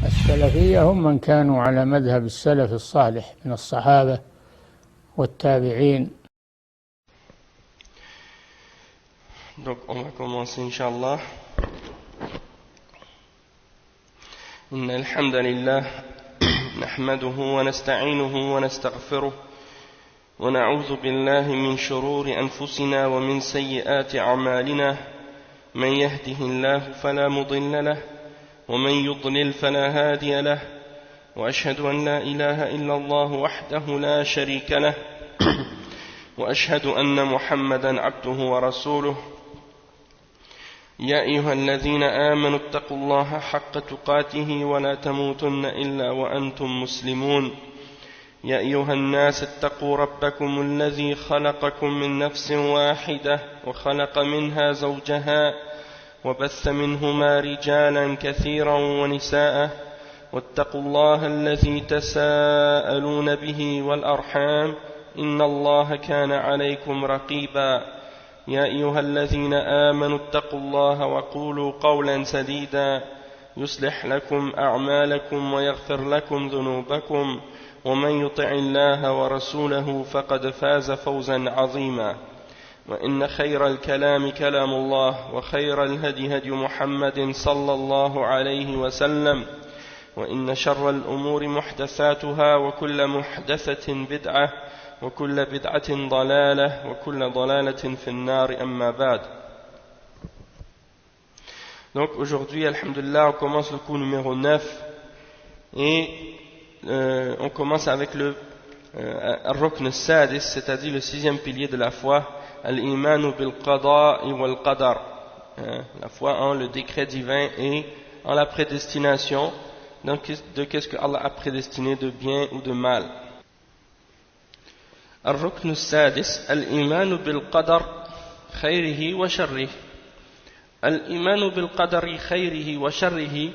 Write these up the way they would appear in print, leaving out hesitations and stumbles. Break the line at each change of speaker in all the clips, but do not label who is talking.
السلفية هم من كانوا على مذهب السلف الصالح من الصحابة والتابعين.
Donc on va commencer Inch'Allah. إن الحمد لله نحمده ونستعينه ونستغفره ونعوذ بالله من شرور أنفسنا ومن سيئات أعمالنا من يهده الله فلا مضل له ومن يضلل فلا هادي له وأشهد أن لا إله إلا الله وحده لا شريك له وأشهد أن محمدا عبده ورسوله يا أيها الذين آمنوا اتقوا الله حق تقاته ولا تموتن إلا وأنتم مسلمون يا أيها الناس اتقوا ربكم الذي خلقكم من نفس واحدة وخلق منها زوجها وبث منهما رجالا كثيرا ونساء واتقوا الله الذي تساءلون به والأرحام إن الله كان عليكم رقيبا يا أيها الذين آمنوا اتقوا الله وقولوا قولا سديدا يصلح لكم أعمالكم ويغفر لكم ذنوبكم ومن يطع الله ورسوله فقد فاز فوزا عظيما وإن خير الكلام كلام الله وخير الهدي هدي محمد صلى الله عليه وسلم وإن شر الأمور محدثاتها وكل محدثة بدعة وكل بدعة ضلالة وكل ضلالة في النار أما بعد. Donc aujourd'hui, alhamdulillah, on commence le cours numéro 9 et on commence avec le Ar-Rukn al-Sadis, c'est-à-dire le sixième pilier de la foi, Al-Imanu bil-Qada'i wal-Qadar, la foi en le décret divin et en la prédestination, donc de qu'est-ce que Allah a prédestiné de bien ou de mal. الركن السادس الإيمان بالقدر خيره وشره. الإيمان بالقدر خيره وشره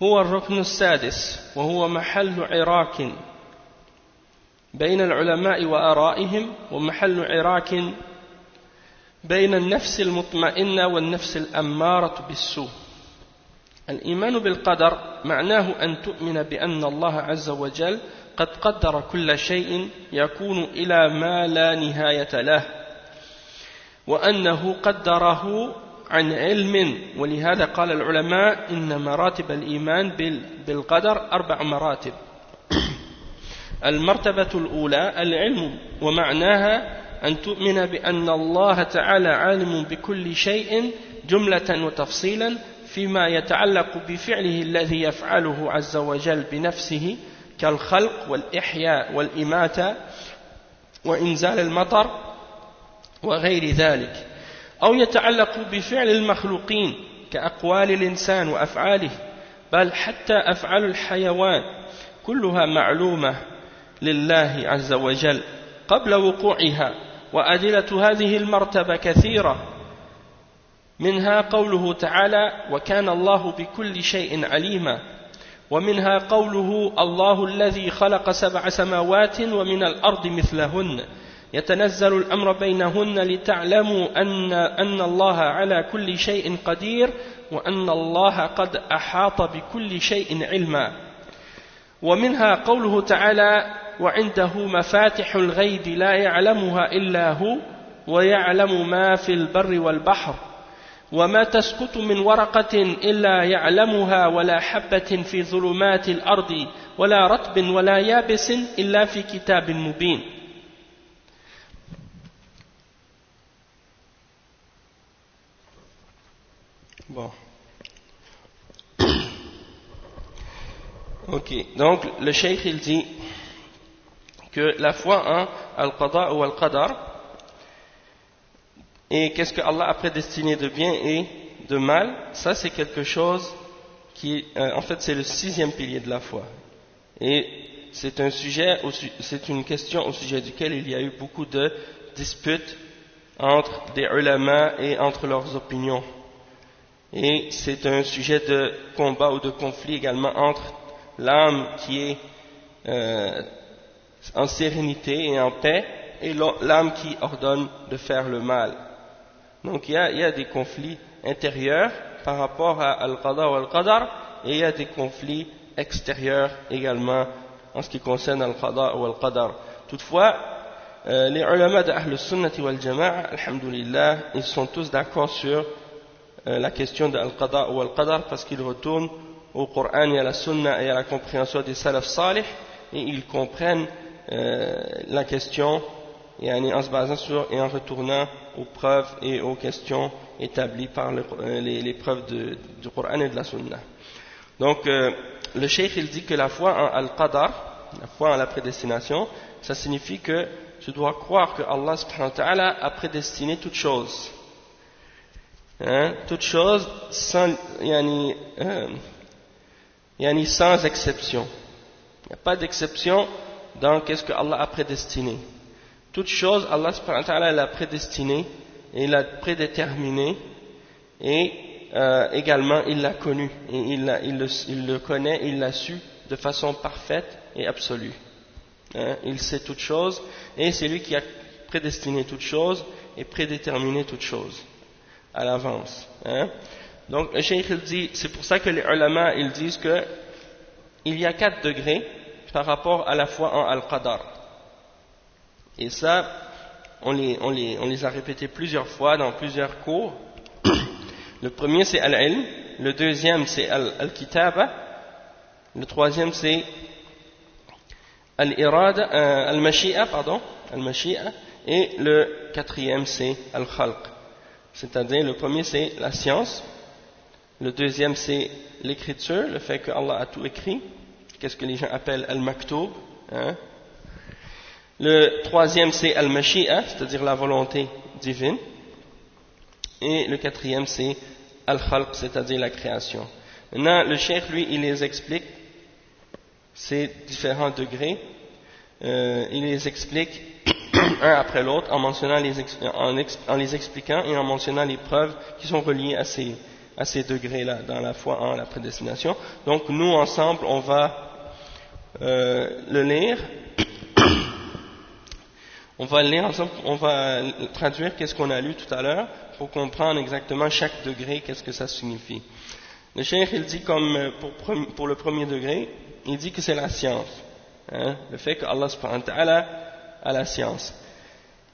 هو الركن السادس وهو محل عراك بين العلماء وآرائهم ومحل عراك بين النفس المطمئنة والنفس الأمارة بالسوء. الإيمان بالقدر معناه أن تؤمن بأن الله عز وجل قد قدر كل شيء يكون إلى ما لا نهاية له وأنه قدره عن علم. ولهذا قال العلماء إن مراتب الإيمان بالقدر 4 مراتب. المرتبة الأولى العلم، ومعناها أن تؤمن بأن الله تعالى عالم بكل شيء جملة وتفصيلا فيما يتعلق بفعله الذي يفعله عز وجل بنفسه كالخلق والإحياء والإماتة وإنزال المطر وغير ذلك، أو يتعلق بفعل المخلوقين كأقوال الإنسان وأفعاله، بل حتى أفعال الحيوان كلها معلومة لله عز وجل قبل وقوعها. وأدلة هذه المرتبة كثيرة، منها قوله تعالى وكان الله بكل شيء عليما، ومنها قوله الله الذي خلق 7 سماوات ومن الأرض مثلهن يتنزل الأمر بينهن لتعلموا أن الله على كل شيء قدير وأن الله قد أحاط بكل شيء علما. ومنها قوله تعالى وعنده مفاتح الغيب لا يعلمها إلا هو ويعلم ما في البر والبحر وما تسقط من ورقة إلا يعلمها ولا حبة في ظلمات الأرض ولا رطب ولا يابس إلا في كتاب مبين. Bon. Ok, donc le cheikh il dit que la foi en Al-Qada ou Al-Qadar, et qu'est-ce que Allah a prédestiné de bien et de mal, ça c'est quelque chose qui, en fait c'est le 6e pilier de la foi. Et c'est un sujet, c'est une question au sujet duquel il y a eu beaucoup de disputes entre des ulama et entre leurs opinions. Et c'est un sujet de combat ou de conflit également entre l'âme qui est en sérénité et en paix et l'âme qui ordonne de faire le mal. Donc il y a des conflits intérieurs par rapport à Al-Qada ou Al-Qadar, et il y a des conflits extérieurs également en ce qui concerne al-qada ou al-qadar. Toutefois, les ulama de Ahl al-Sunnah wal Jama'a, alhamdulillah, ils sont tous d'accord sur la question de al-qada ou al-qadar parce qu'ils retournent au Coran et à la Sunna et à la compréhension des salaf salih et ils comprennent la question en se basant sur et en retournant aux preuves et aux questions établies par les preuves du Coran et de la Sunna. Donc le cheikh il dit que la foi en al-qadar, la foi en la prédestination, ça signifie que tu dois croire que Allah subhanahu wa ta'ala a prédestiné toute chose. Toute chose sans, sans exception. Il n'y a pas d'exception dans qu'est-ce que Allah a prédestiné. Toute chose, Allah subhanahu wa ta'ala l'a prédestiné et l'a prédéterminé et également il l'a connu et il le connaît, il l'a su de façon parfaite et absolue. Il sait toute chose et c'est lui qui a prédestiné toute chose et prédéterminé toute chose à l'avance. Donc le cheikh il dit, c'est pour ça que les ulama ils disent que il y a 4 degrés par rapport à la foi en al-qadar. Et ça, on les a répétés plusieurs fois dans plusieurs cours. Le premier c'est al-ilm, le deuxième c'est al-kitaba, le troisième c'est al-irada, al-mashi'a, et le quatrième c'est al-khalq. C'est-à-dire le premier c'est la science, le deuxième c'est l'écriture, le fait que Allah a tout écrit, qu'est-ce que les gens appellent al-maktoub. Le troisième c'est al-mashi'a, c'est-à-dire la volonté divine, et le quatrième c'est al-khalq, c'est-à-dire la création. Maintenant le cheikh lui il les explique ces différents degrés, il les explique un après l'autre en mentionnant en les expliquant et en mentionnant les preuves qui sont reliées à ces degrés-là dans la foi en la prédestination. Donc nous ensemble on va le lire. On va le lire ensemble, on va traduire qu'est-ce qu'on a lu tout à l'heure pour comprendre exactement chaque degré, qu'est-ce que ça signifie. Le cheikh il dit comme pour le premier degré, il dit que c'est la science, le fait que Allah subhanahu wa ta'ala a la science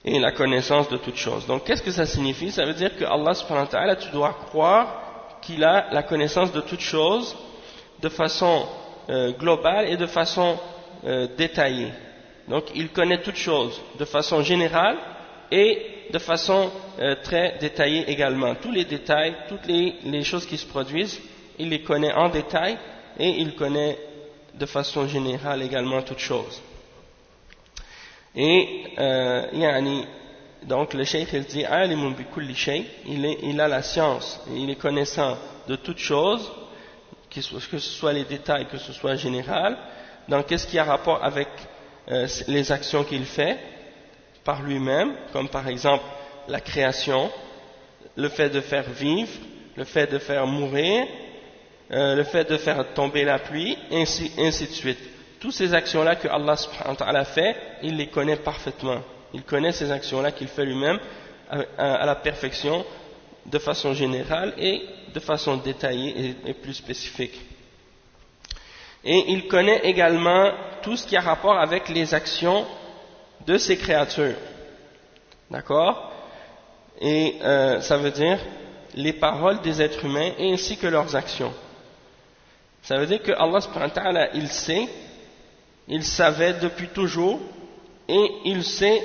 et la connaissance de toutes choses. Donc qu'est-ce que ça signifie? Ça veut dire que Allah subhanahu wa ta'ala, tu dois croire qu'il a la connaissance de toutes choses de façon globale et de façon détaillée. Donc il connaît toutes choses de façon générale et de façon très détaillée également. Tous les détails, toutes les choses qui se produisent, il les connaît en détail et il connaît de façon générale également toutes choses. Et donc le cheikh il dit alimun bi kulli shay, il a la science et il est connaissant de toutes choses, que ce soit les détails, que ce soit général. Donc qu'est-ce qui a rapport avec les actions qu'il fait par lui-même, comme par exemple la création, le fait de faire vivre, le fait de faire mourir, le fait de faire tomber la pluie, ainsi de suite. Toutes ces actions-là que Allah subhanahu wa ta'ala fait, il les connaît parfaitement. Il connaît ces actions-là qu'il fait lui-même à la perfection, de façon générale et de façon détaillée et plus spécifique. Et il connaît également tout ce qui a rapport avec les actions de ces créatures. D'accord? Et ça veut dire les paroles des êtres humains ainsi que leurs actions. Ça veut dire que Allah subhanahu wa ta'ala, il sait, il savait depuis toujours et il sait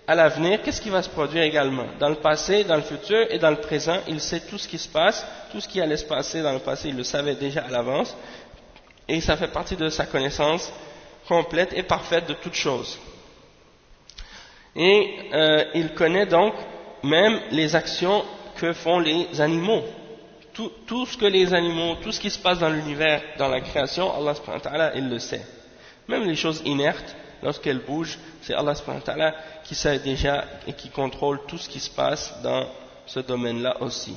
à l'avenir qu'est-ce qui va se produire également. Dans le passé, dans le futur et dans le présent, il sait tout ce qui se passe, tout ce qui allait se passer dans le passé, il le savait déjà à l'avance. Et ça fait partie de sa connaissance complète et parfaite de toutes choses. Et il connaît donc même les actions que font les animaux. Tout ce que les animaux, tout ce qui se passe dans l'univers, dans la création, Allah subhanahu wa ta'ala, il le sait. Même les choses inertes, lorsqu'elles bougent, c'est Allah subhanahu wa ta'ala qui sait déjà et qui contrôle tout ce qui se passe dans ce domaine-là aussi.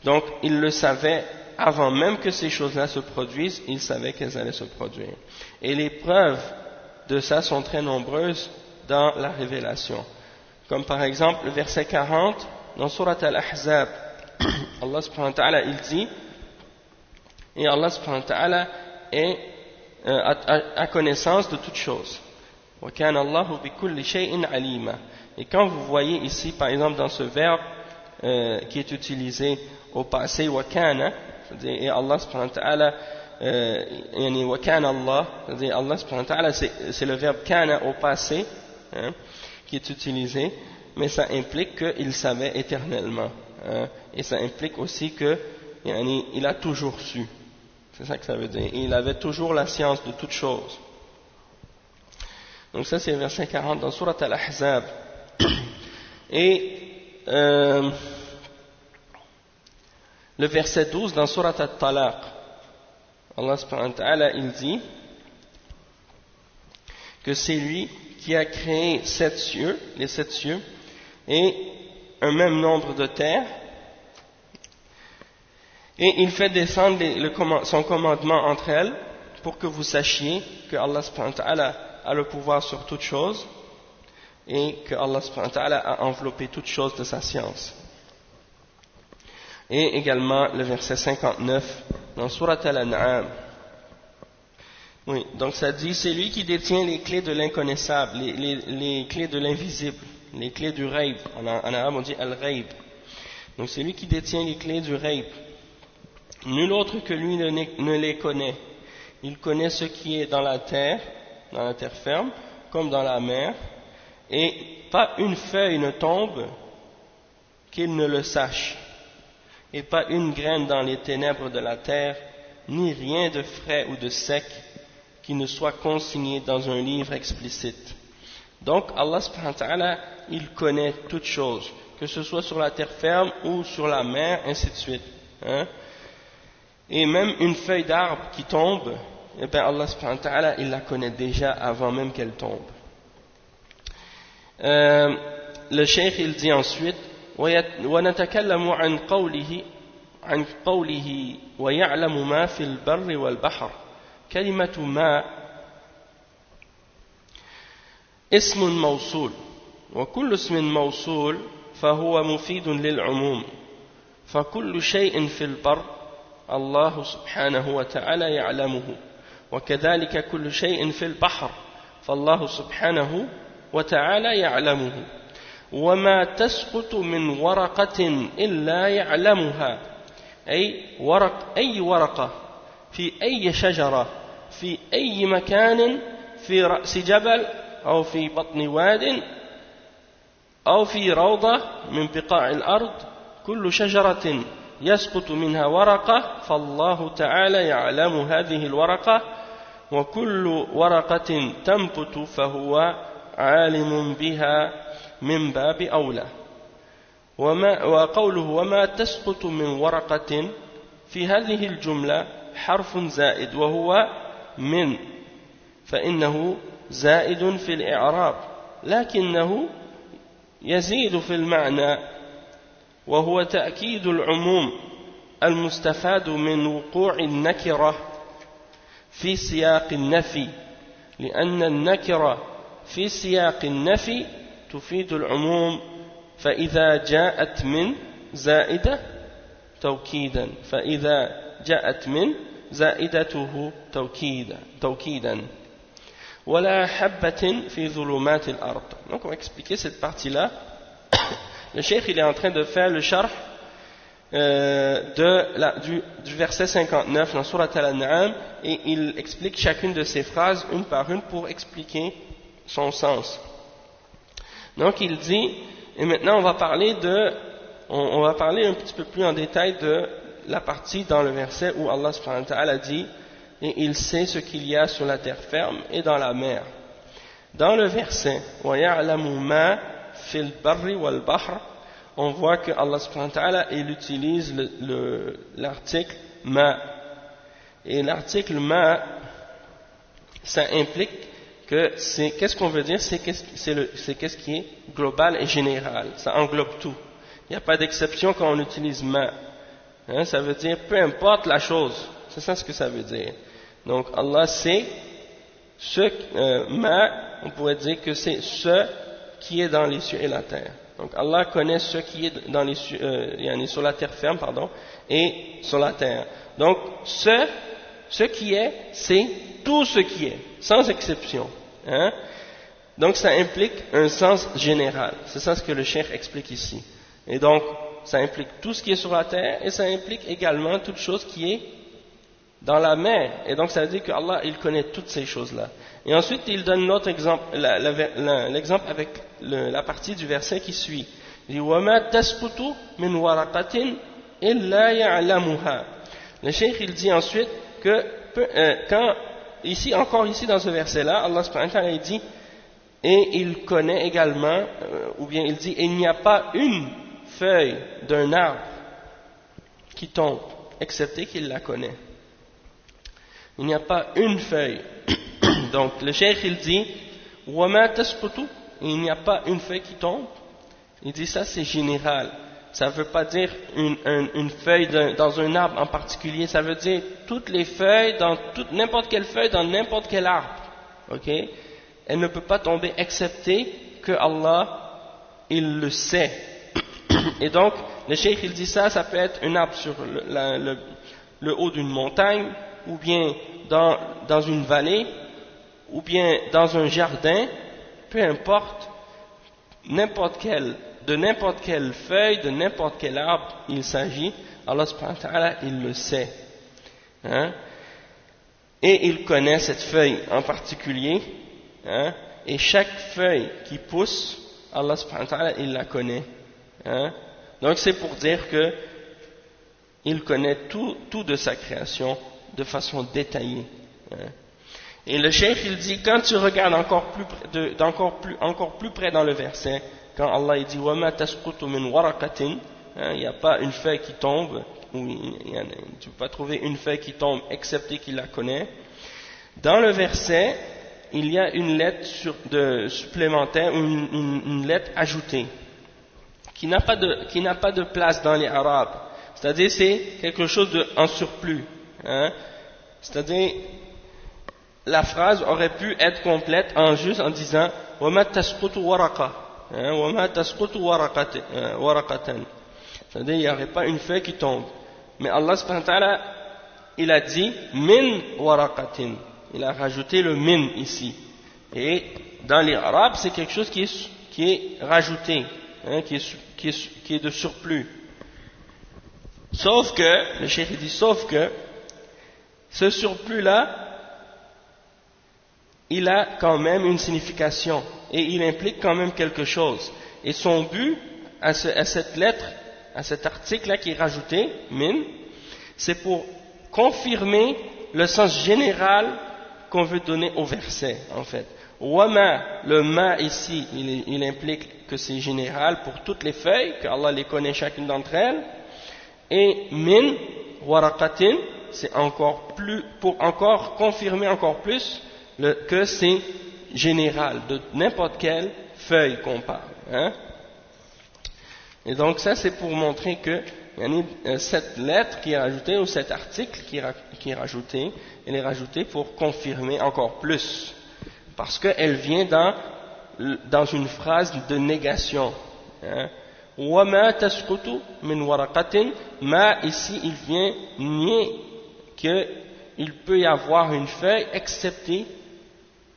Donc, il le savait avant même que ces choses-là se produisent, il savait qu'elles allaient se produire. Et les preuves de ça sont très nombreuses dans la révélation. Comme par exemple le verset 40 dans Surat Al-Ahzab, Allah subhanahu wa ta'ala il dit Et Allah subhanahu wa ta'ala est à connaissance de toutes choses. وَكَانَ اللَّهُ بِكُلِّ شَيْءٍ عَلِيمًا. Et quand vous voyez ici, par exemple, dans ce verbe qui est utilisé au passé, وَكَانَ, c'est-à-dire, et Allah subhanahu wa ta'ala, وَكَانَ Allah, c'est-à-dire Allah subhanahu wa ta'ala, c'est le verbe kana au passé, hein, qui est utilisé, mais ça implique qu'il savait éternellement. Hein, et ça implique aussi qu'il a toujours su. C'est ça que ça veut dire. Et il avait toujours la science de toutes choses. Donc ça c'est le verset 40 dans Surat Al-Ahzab. Et le verset 12 dans Surat Al-Talaq. Allah subhanahu wa ta'ala il dit que c'est lui qui a créé les 7 cieux et un même nombre de terres. Et il fait descendre son commandement entre elles pour que vous sachiez que Allah subhanahu wa ta'ala a le pouvoir sur toutes choses et que Allah subhanahu wa ta'ala a enveloppé toutes choses de sa science. Et également le verset 59 dans Surat Al-An'am. Oui, donc ça dit, c'est lui qui détient les clés de l'inconnaissable, les clés de l'invisible, les clés du Ghaib. En arabe on dit Al-Ghaib. Donc c'est lui qui détient les clés du Ghaib. Nul autre que lui ne les connaît. Il connaît ce qui est dans la terre ferme, comme dans la mer, et pas une feuille ne tombe qu'il ne le sache, et pas une graine dans les ténèbres de la terre, ni rien de frais ou de sec qui ne soit consigné dans un livre explicite. Donc Allah subhanahu wa ta'ala, il connaît toutes choses, que ce soit sur la terre ferme ou sur la mer, ainsi de suite. Hein? Et même une feuille d'arbre qui tombe, eh bien Allah subhanahu wa ta'ala, il la connaît déjà avant même qu'elle tombe. Le cheikh il dit ensuite وَنَتَكَلَّمُ عن قوله وَيَعْلَمُ مَا فِي الْبَرِّ وَالْبَحْرِ كلمة ما اسم موصول وكل اسم موصول فهو مفيد للعموم فكل شيء في البر الله سبحانه وتعالى يعلمه وكذلك كل شيء في البحر فالله سبحانه وتعالى يعلمه وما تسقط من ورقة إلا يعلمها أي ورقة في أي شجرة في أي مكان في رأس جبل أو في بطن واد أو في روضة من بقاع الأرض كل شجرة يسقط منها ورقة فالله تعالى يعلم هذه الورقة وكل ورقة تنبت فهو عالم بها من باب أولى وقوله وما تسقط من ورقة في هذه الجملة حرف زائد وهو من فإنه زائد في الإعراب لكنه يزيد في المعنى وهو تأكيد العموم المستفاد من وقوع النكرة في سياق النفي لأن النكرة في سياق النفي تفيد العموم فإذا جاءت من زائدة توكيدا فإذا جاءت من زائدته توكيدا ولا حبة في ظلمات الأرض. Donc on va expliquer cette partie-là. Le cheikh il est en train de faire le sharh du verset 59 dans Surat Al-An'am et il explique chacune de ces phrases une par une pour expliquer son sens. Donc il dit, et maintenant on va parler un petit peu plus en détail de la partie dans le verset où Allah subhanahu wa ta'ala dit et il sait ce qu'il y a sur la terre ferme et dans la mer. Dans le verset وَيَعْلَمُ مَا فِي الْبَرِّ وَالْبَحْرِ on voit que Allah subhanahu wa ta'ala il utilise l'article ma et l'article ma ça implique que c'est qu'est-ce qu'on veut dire c'est qu'est-ce qui est global et général, ça englobe tout, il n'y a pas d'exception quand on utilise ma. Hein, ça veut dire peu importe la chose, c'est ça ce que ça veut dire. Donc Allah sait on pourrait dire que c'est ce qui est dans les cieux et la terre. Donc Allah connaît ce qui est dans sur la terre ferme, et sur la terre. Donc ce qui est, c'est tout ce qui est, sans exception. Hein? Donc ça implique un sens général. C'est ça ce que le cheikh explique ici. Et donc ça implique tout ce qui est sur la terre et ça implique également toute chose qui est dans la mer. Et donc ça veut dire qu'Allah il connaît toutes ces choses-là. Et ensuite il donne l'autre exemple, l'exemple avec la partie du verset qui suit. Il dit وَمَا تَسْقُطُ مِنْ وَرَقَةٍ إِلَّا يَعْلَمُهَا. Le cheikh il dit ensuite que ici dans ce verset-là, Allah subhanahu wa ta'ala il dit et il connaît également, ou bien il dit il n'y a pas une feuille d'un arbre qui tombe, excepté qu'il la connaît. Il n'y a pas une feuille. Donc le cheikh il dit وَمَا تَسْقُطُ, il n'y a pas une feuille qui tombe. Il dit ça c'est général. Ça ne veut pas dire une feuille dans un arbre en particulier, ça veut dire toutes les feuilles, n'importe quelle feuille dans n'importe quel arbre. Ok? Elle ne peut pas tomber excepté que Allah, il le sait. Et donc, le cheikh il dit ça peut être un arbre sur le haut d'une montagne, ou bien dans une vallée, ou bien dans un jardin, peu importe, de n'importe quelle feuille, de n'importe quel arbre il s'agit, Allah subhanahu wa ta'ala, il le sait. Hein? Et il connaît cette feuille en particulier, hein? Et chaque feuille qui pousse, Allah subhanahu wa ta'ala, il la connaît. Hein? Donc c'est pour dire que il connaît tout de sa création de façon détaillée. Hein? Et le cheikh il dit, quand tu regardes encore plus près dans le verset, quand Allah il dit وَمَا تَسْقُطُ مِنْ وَرَقَةٍ, il n'y a pas une feuille qui tombe, tu ne peux pas trouver une feuille qui tombe excepté qu'il la connaît. Dans le verset, il y a une lettre supplémentaire, ou une lettre ajoutée, qui n'a pas de place dans les arabes. C'est-à-dire c'est quelque chose en surplus. Hein? C'est-à-dire la phrase aurait pu être complète en disant وَمَا تَسْقُطُ وَرَقَةً. وَمَا تَسْقُطُ وَرَقَةً. C'est-à-dire il n'y aurait pas une feuille qui tombe. Mais Allah subhanahu wa ta'ala, il a dit min waraqatin. Il a rajouté le min ici. Et dans les arabes, c'est quelque chose qui est rajouté, hein, qui est de surplus. Sauf que, le cheikh dit, ce surplus-là, il a quand même une signification et il implique quand même quelque chose. Et son but à cette lettre, à cet article-là qui est rajouté, min, c'est pour confirmer le sens général qu'on veut donner au verset, en fait. Wama, le ma ici, il implique que c'est général pour toutes les feuilles, que Allah les connaît chacune d'entre elles. Et min, waraqatin, c'est pour encore confirmer encore plus que c'est général, de n'importe quelle feuille qu'on parle. Hein? Et donc ça c'est pour montrer que cette lettre qui est rajoutée, ou cet article qui est rajouté, elle est rajoutée pour confirmer encore plus. Parce qu'elle vient dans une phrase de négation. Hein? وَمَا تَسْقُطُ مِنْ وَرَقَةٍ. Ma ici il vient nier qu'il peut y avoir une feuille excepté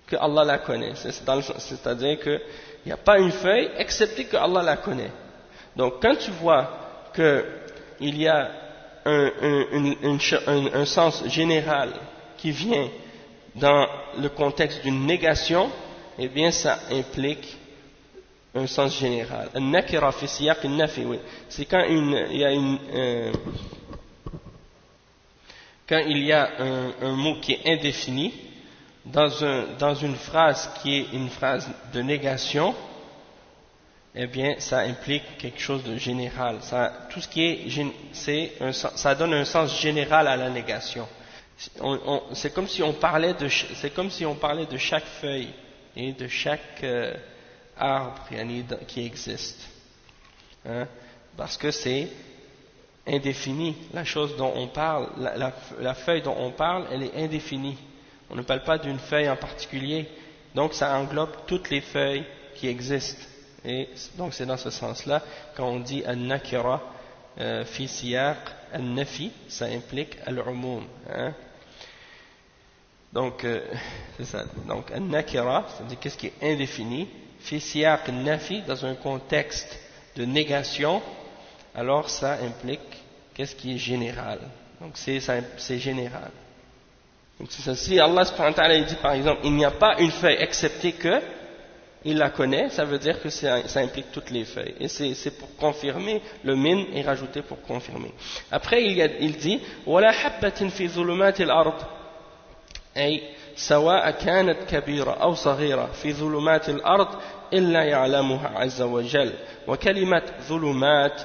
que Allah la connaît. C'est-à-dire qu'il n'y a pas une feuille excepté que Allah la connaît. Donc quand tu vois qu'il y a un sens général qui vient dans le contexte d'une négation, eh bien ça implique un sens général. An-nakira fi siyaq an-nafi, oui. C'est quand il y a un mot qui est indéfini dans une phrase qui est une phrase de négation, eh bien ça implique quelque chose de général. Tout ce qui est, ça donne un sens général à la négation. C'est comme si on parlait de chaque feuille et de chaque arbre qui existe, hein? Parce que c'est indéfini. La chose dont on parle, la feuille dont on parle, elle est indéfinie. On ne parle pas d'une feuille en particulier, donc ça englobe toutes les feuilles qui existent. Et donc c'est dans ce sens-là quand on dit al-nakira fi siyaq al-nafi, ça implique al-umum. Hein? Donc c'est ça. Donc al-nakira, c'est-à-dire qu'est-ce qui est indéfini, fi siyaq al-nafi, dans un contexte de négation, alors ça implique qu'est-ce qui est général. Donc c'est général. Donc c'est ça. Si Allah subhanahu wa ta'ala dit par exemple il n'y a pas une feuille excepté que il la connaît, ça veut dire que ça implique toutes les feuilles. Et c'est pour confirmer, le min est rajouté pour confirmer. Après il dit وَلَا حَبَّةٍ فِي ظُلُمَاتِ الْأَرْضِ أي سواء كانت كبيرة أو صغيرة في ظلمات الأرض إلا يعلمها عز وجل. وكلمة ظلمات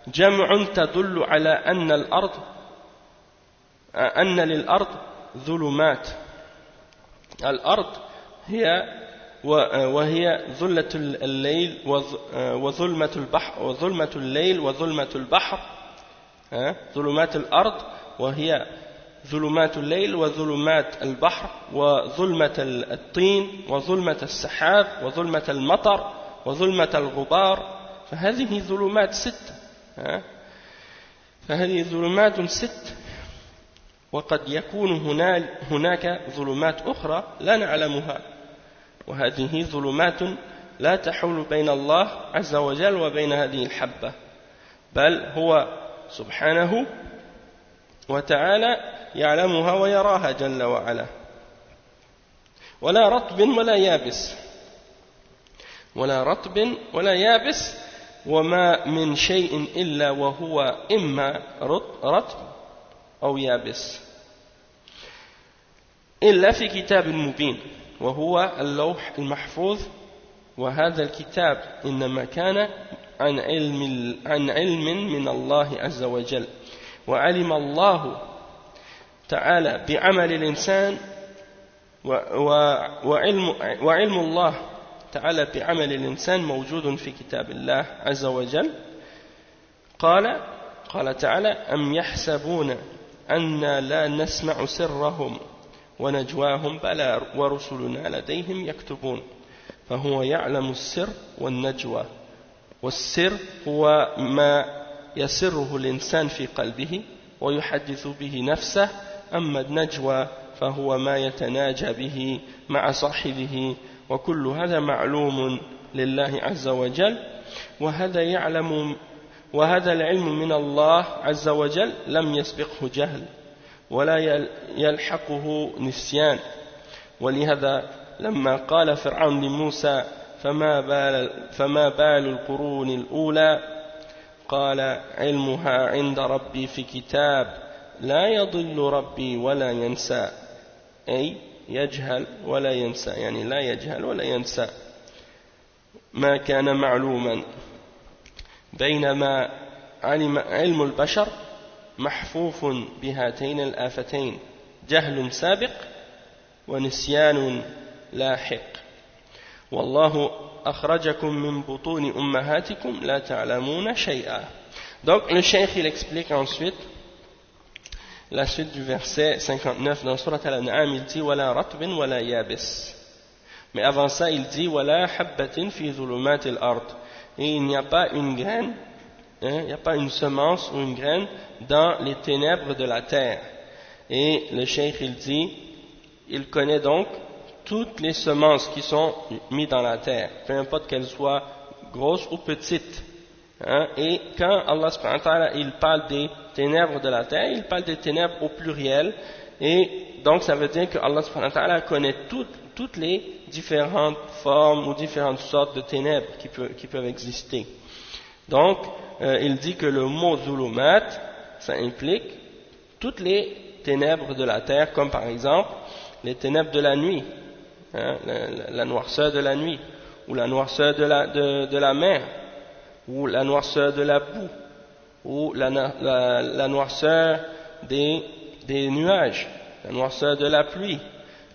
جمع تدل على أن للأرض ظلمات. الأرض هي وهي ظلة الليل وظلمة البحر وظلمة الليل وظلمة البحر. ظلمات الأرض وهي ظلمات الليل وظلمات البحر وظلمة الطين وظلمة السحاب وظلمة المطر وظلمة الغبار. فهذه ظلمات ست. فهذه ظلمات ست. وقد يكون هناك ظلمات أخرى لا نعلمها، وهذه ظلمات لا تحول بين الله عز وجل وبين هذه الحبة، بل هو سبحانه وتعالى يعلمها ويراها جل وعلا. ولا رطب ولا يابس، ولا رطب ولا يابس، وما من شيء إلا وهو إما رطب أو يابس إلا في كتاب مبين وهو اللوح المحفوظ. وهذا الكتاب إنما كان عن علم من الله عز وجل. وعلم الله تعالى بعمل الإنسان وعلم الله تعالى بعمل الإنسان موجود في كتاب الله عز وجل. قال تعالى أم يحسبون أن لا نسمع سرهم ونجواهم بلى ورسلنا لديهم يكتبون. فهو يعلم السر والنجوى، والسر هو ما يسره الإنسان في قلبه ويحدث به نفسه، أما النجوى فهو ما يتناجى به مع صاحبه، وكل هذا معلوم لله عز وجل. وهذا العلم من الله عز وجل لم يسبقه جهل ولا يلحقه نسيان. ولهذا لما قال فرعون لموسى فما بال القرون الأولى قال علمها عند ربي في كتاب لا يضل ربي ولا ينسى، أي يجهل ولا ينسى، يعني لا يجهل ولا ينسى ما كان معلوما. بينما علم البشر محفوف بهاتين الآفتين، جهل سابق ونسيان لاحق. والله أخرجكم من بطون أمهاتكم لا تعلمون شيئا. Donc le cheikh il explique ensuite la suite du verset 59 dans Surat Al-An'am. Il dit wala ratbin wala yabis, mais avant ça il dit wala habbatin fi dhulumat al-ard, et il n'y a pas une graine, il n'y a pas une semence ou une graine dans les ténèbres de la terre. Et le cheikh il dit, il connaît donc toutes les semences qui sont mises dans la terre, peu importe qu'elles soient grosses ou petites. Et quand Allah subhanahu wa ta'ala il parle des ténèbres de la terre, il parle des ténèbres au pluriel, et donc ça veut dire que Allah subhanahu wa ta'ala connaît toutes les différentes formes ou différentes sortes de ténèbres qui peuvent exister. Donc il dit que le mot zulumat, ça implique toutes les ténèbres de la terre, comme par exemple les ténèbres de la nuit, la noirceur de la nuit, ou la noirceur de la mer, ou la noirceur de la boue, ou la noirceur des nuages, la noirceur de la pluie,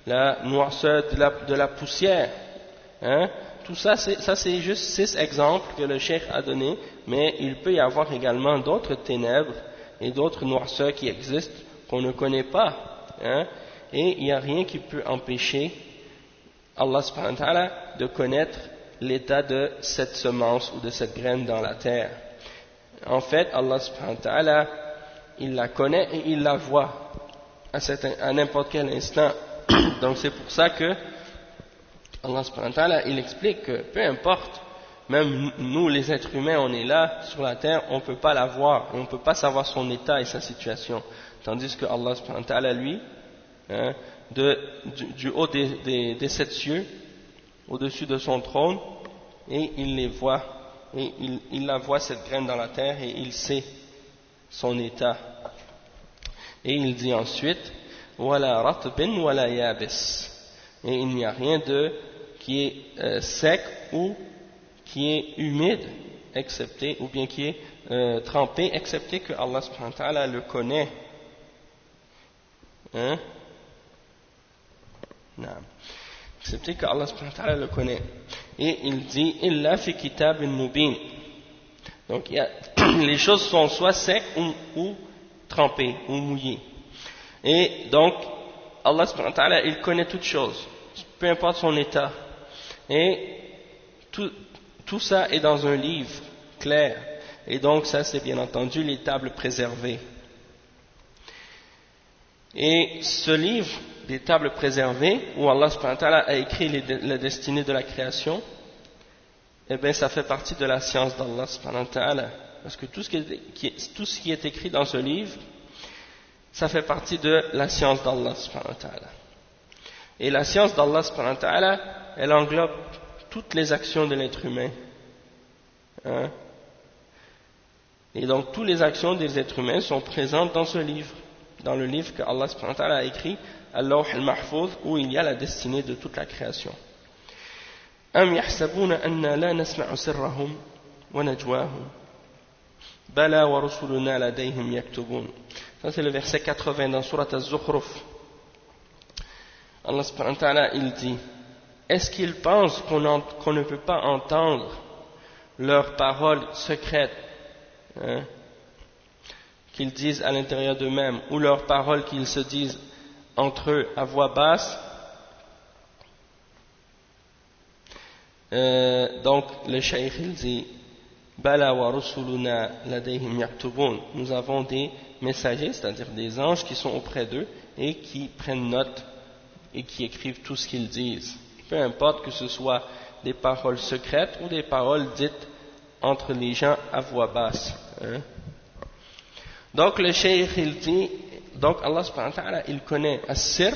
la noirceur de la poussière. Tout ça, c'est juste 6 exemples que le cheikh a donnés, mais il peut y avoir également d'autres ténèbres et d'autres noirceurs qui existent qu'on ne connaît pas. Et il n'y a rien qui peut empêcher Allah subhanahu wa ta'ala de connaître l'état de cette semence ou de cette graine dans la terre. En fait, Allah subhanahu wa ta'ala, il la connaît et il la voit à n'importe quel instant. Donc c'est pour ça que Allah subhanahu wa ta'ala, il explique que peu importe, même nous les êtres humains, on est là sur la terre, on ne peut pas la voir, on ne peut pas savoir son état et sa situation. Tandis que Allah subhanahu wa ta'ala, lui, hein, du haut des 7 cieux, au-dessus de son trône, et il les voit, et il la voit cette graine dans la terre, et il sait son état. Et il dit ensuite, wala ratbin wala yabis, et il n'y a rien qui est sec ou qui est humide, excepté, ou bien qui est trempé, excepté que Allah subhanahu wa ta'ala le connaît. Hein? Non. Excepté que Allah subhanahu wa ta'ala le connaît. Et il dit, illa fi kitabin mubin. Donc les choses sont soit secs ou trempées, ou mouillées. Et donc, Allah subhanahu wa ta'ala, il connaît toutes choses, peu importe son état. Et tout ça est dans un livre clair. Et donc ça, c'est bien entendu les tables préservées. Et ce livre des tables préservées, où Allah subhanahu wa ta'ala a écrit la destinée de la création, eh bien ça fait partie de la science d'Allah subhanahu wa ta'ala. Parce que tout ce qui est écrit dans ce livre, ça fait partie de la science d'Allah subhanahu wa ta'ala. Et la science d'Allah subhanahu wa ta'ala, elle englobe toutes les actions de l'être humain. Hein? Et donc toutes les actions des êtres humains sont présentes dans ce livre, dans le livre que Allah subhanahu wa ta'ala a écrit, Al-Lawh al-Mahfouz, où il y a la destinée de toute la création. Am yahsabuna anna la nasma'u sirrahum wa najwahum bala wa rusuluna ladayhim yaktubun. Ça c'est le verset 80 dans Surat Az-Zukhruf. Allah subhanahu wa ta'ala il dit, est-ce qu'ils pensent qu'on ne peut pas entendre leurs paroles secrètes, hein, qu'ils disent à l'intérieur d'eux-mêmes, ou leurs paroles qu'ils se disent entre eux à voix basse? Donc le shaykh il dit, Bala wa rusuluna ladayhim yaktubun. Nous avons des messagers, c'est-à-dire des anges qui sont auprès d'eux et qui prennent note et qui écrivent tout ce qu'ils disent. Peu importe que ce soit des paroles secrètes ou des paroles dites entre les gens à voix basse. Hein. Donc le cheikh il dit, donc Allah subhanahu wa ta'ala il connaît as-sir,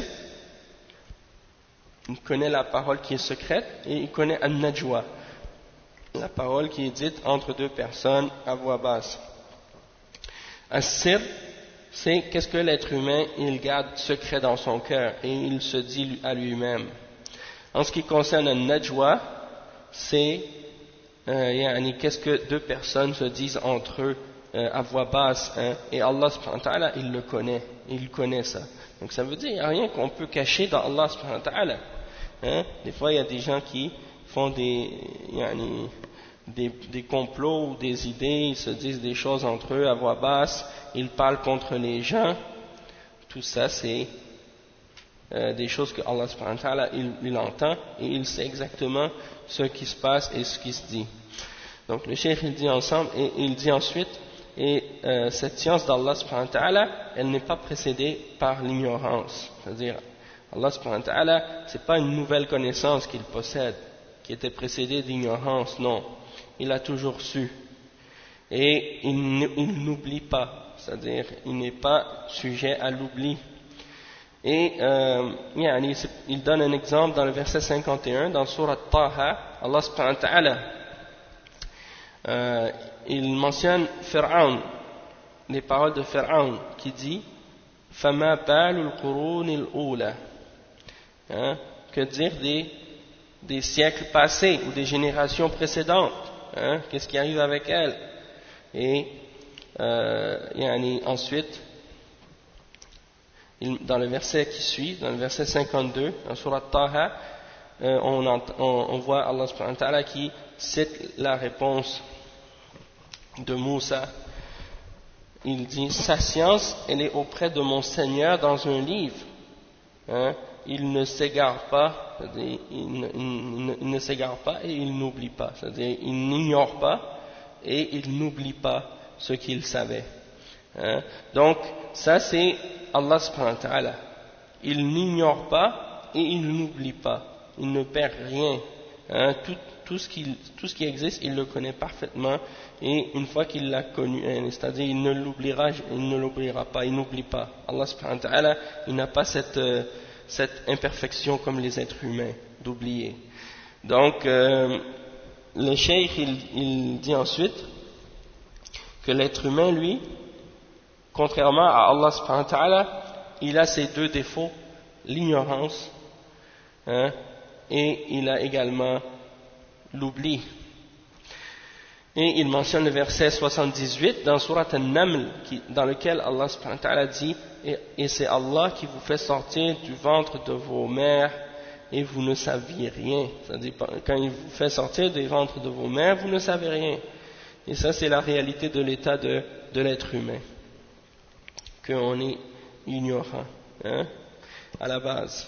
il connaît la parole qui est secrète et il connaît an-najwa, la parole qui est dite entre deux personnes à voix basse. As-sir, c'est qu'est-ce que l'être humain il garde secret dans son cœur et il se dit à lui-même. En ce qui concerne an-najwa, c'est qu'est-ce que deux personnes se disent entre eux à voix basse, hein, et Allah subhanahu wa ta'ala il le connaît, il connaît ça. Donc ça veut dire qu'il n'y a rien qu'on peut cacher dans Allah subhanahu wa ta'ala. Hein. Des fois il y a des gens qui font des complots ou des idées, ils se disent des choses entre eux à voix basse, ils parlent contre les gens. Tout ça c'est des choses que Allah subhanahu wa ta'ala il entend et il sait exactement ce qui se passe et ce qui se dit. Donc le cheikh il dit ensemble et il dit ensuite, et cette science d'Allah subhanahu wa ta'ala elle n'est pas précédée par l'ignorance, c'est-à-dire Allah subhanahu wa ta'ala c'est pas une nouvelle connaissance qu'il possède qui était précédée d'ignorance, non, il a toujours su et il n'oublie pas, c'est-à-dire il n'est pas sujet à l'oubli. Et il donne un exemple dans le verset 51 dans Surat Taha. Allah subhanahu wa ta'ala il mentionne Pharaon, les paroles de Pharaon qui dit Fama balul qurunil ula, que dire des siècles passés ou des générations précédentes, hein, qu'est-ce qui arrive avec elles. Et ensuite dans le verset qui suit, dans le verset 52 dans Surat Taha, on voit Allah subhanahu wa ta'ala qui cite la réponse de Moussa. Il dit, sa science elle est auprès de mon Seigneur dans un livre hein, il ne s'égare pas, c'est-à-dire il ne s'égare pas et il n'oublie pas, c'est-à-dire il n'ignore pas et il n'oublie pas ce qu'il savait. Hein. Donc ça c'est Allah subhanahu wa ta'ala. Il n'ignore pas et il n'oublie pas, il ne perd rien. Hein. Tout ce qui existe, il le connaît parfaitement et une fois qu'il l'a connu, c'est-à-dire il ne l'oubliera pas, il n'oublie pas. Allah subhanahu wa ta'ala, il n'a pas cette imperfection comme les êtres humains d'oublier. Donc le cheikh il dit ensuite que l'être humain lui, contrairement à Allah subhanahu wa ta'ala, il a ces deux défauts, l'ignorance, hein, et il a également l'oubli. Et il mentionne le verset 78 dans Surat An-Naml, dans lequel Allah subhanahu wa ta'ala dit et c'est Allah qui vous fait sortir du ventre de vos mères et vous ne saviez rien. C'est-à-dire quand il vous fait sortir des ventres de vos mères, vous ne savez rien. Et ça c'est la réalité de l'état de l'être humain, qu'on est ignorant, hein, à la base.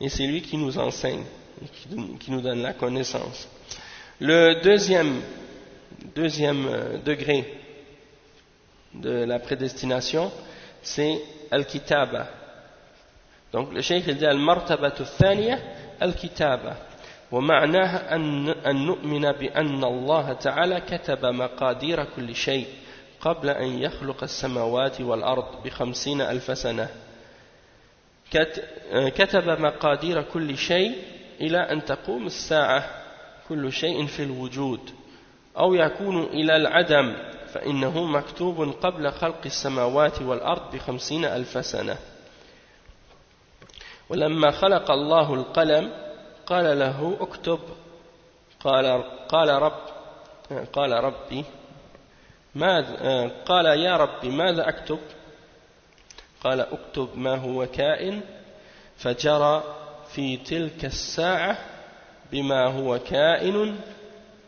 Et c'est lui qui nous enseigne, qui nous donne la connaissance. Le deuxième degré de la prédestination, c'est al-kitaba. Donc le cheikh il dit al-martabatu thaniya al-kitaba. ومعناها أن نؤمن بأن الله تعالى كتب مقادير كل شيء قبل أن يخلق السماوات والأرض ب50,000 سنة. كتب مقادير كل شيء إلى أن تقوم الساعة كل شيء في الوجود أو يكون إلى العدم فإنه مكتوب قبل خلق السماوات والأرض ب50,000 سنة. ولما خلق الله القلم قال له اكتب قال يا ربي ماذا أكتب؟ قال اكتب ما هو كائن فجرى في تلك الساعة بما هو كائن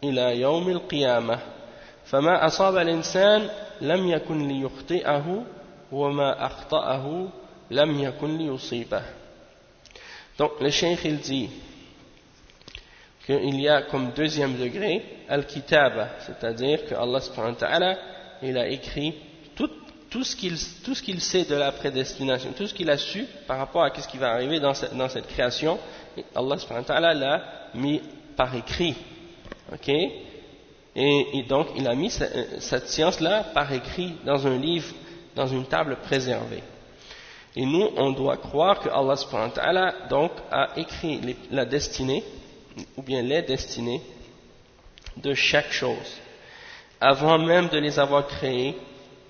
إلى يوم القيامة فما أصاب الإنسان لم يكن ليخطئه وما أخطأه لم يكن ليصيبه. Donc le cheikh il dit qu'il y a comme deuxième degré al-kitaba, c'est-à-dire que Allah subhanahu wa ta'ala il a écrit tout ce qu'il sait de la prédestination, tout ce qu'il a su par rapport à ce qui va arriver dans cette création. Allah subhanahu wa ta'ala l'a mis par écrit, ok, et donc il a mis cette science-là par écrit dans un livre, dans une table préservée. Et nous, on doit croire que Allah subhanahu wa ta'ala donc a écrit la destinée, ou bien les destinées de chaque chose, avant même de les avoir créées,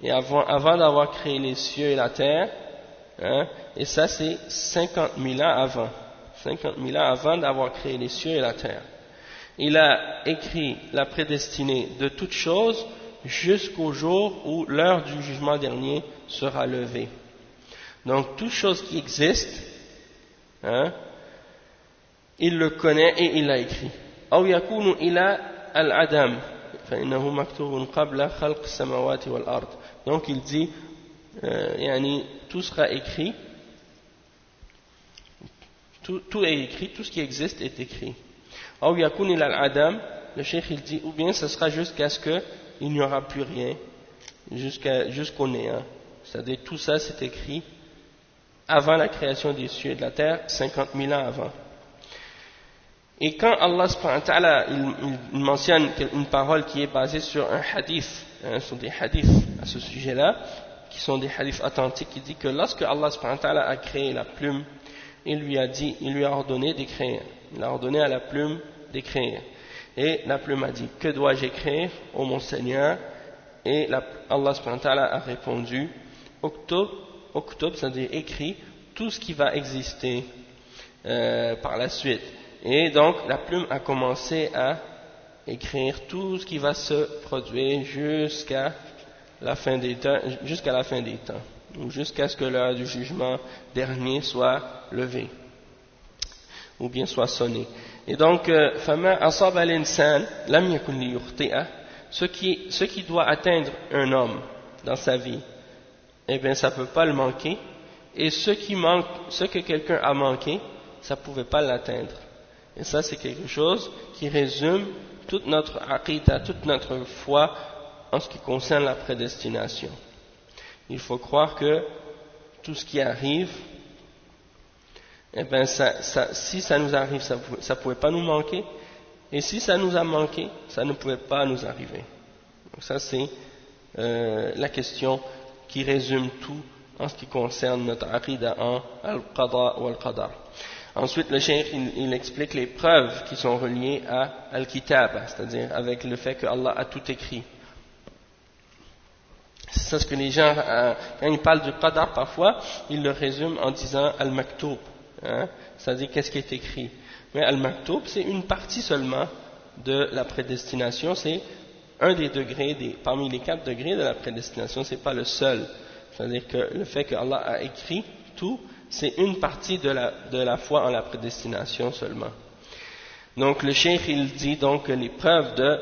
et avant d'avoir créé les cieux et la terre, hein, et ça c'est 50 000 ans avant. 50 000 ans avant d'avoir créé les cieux et la terre. Il a écrit la prédestinée de toutes choses jusqu'au jour où l'heure du jugement dernier sera levée. Donc toute chose qui existe, hein, il le connaît et il l'a écrit. أو يكون إلى العدم فإنه مكتوب قبل خلق السماوات والأرض. Donc il dit, tout sera écrit. Tout est écrit, tout ce qui existe est écrit. أو يكون إلى العدم, le cheikh il dit, ou bien ce sera jusqu'à ce qu'il n'y aura plus rien, jusqu'au néant. C'est-à-dire tout ça c'est écrit avant la création des cieux et de la terre, 50 000 ans avant. Et quand Allah subhanahu wa ta'ala il mentionne une parole qui est basée sur un hadith, sur des hadiths à ce sujet-là, qui sont des hadiths authentiques, il dit que lorsque Allah subhanahu wa ta'ala a créé la plume, il lui a ordonné d'écrire. Il a ordonné à la plume d'écrire. Et la plume a dit, que dois-je écrire, ô mon Seigneur? Et Allah subhanahu wa ta'ala a répondu, Oktub, c'est-à-dire écrit tout ce qui va exister par la suite. Et donc la plume a commencé à écrire tout ce qui va se produire jusqu'à la fin des temps, ou jusqu'à ce que l'heure du jugement dernier soit levée, ou bien soit sonnée. Et donc, فَمَا أَصَابَ الْإِنسَانَ لَمْ يَكُنْ لِيُخْطِئَهُ, ce qui doit atteindre un homme dans sa vie, eh bien ça ne peut pas le manquer, et ce que quelqu'un a manqué, ça ne pouvait pas l'atteindre. Et ça, c'est quelque chose qui résume toute notre aqidah, toute notre foi en ce qui concerne la prédestination. Il faut croire que tout ce qui arrive, eh ben si ça nous arrive, ça ne pouvait pas nous manquer, et si ça nous a manqué, ça ne pouvait pas nous arriver. Donc ça, c'est la question qui résume tout en ce qui concerne notre aqidah en al-qada ou al-qadar. Ensuite, le cheikh, il explique les preuves qui sont reliées à al-kitab, c'est-à-dire avec le fait que Allah a tout écrit. C'est ça ce que les gens, quand ils parlent du qadar parfois, ils le résument en disant al-maktoub, hein, c'est-à-dire qu'est-ce qui est écrit. Mais al-maktoub, c'est une partie seulement de la prédestination, c'est un des degrés, parmi les 4 degrés de la prédestination, c'est pas le seul. C'est-à-dire que le fait que Allah a écrit tout, c'est une partie de la foi en la prédestination seulement. Donc le cheikh, il dit donc que les preuves de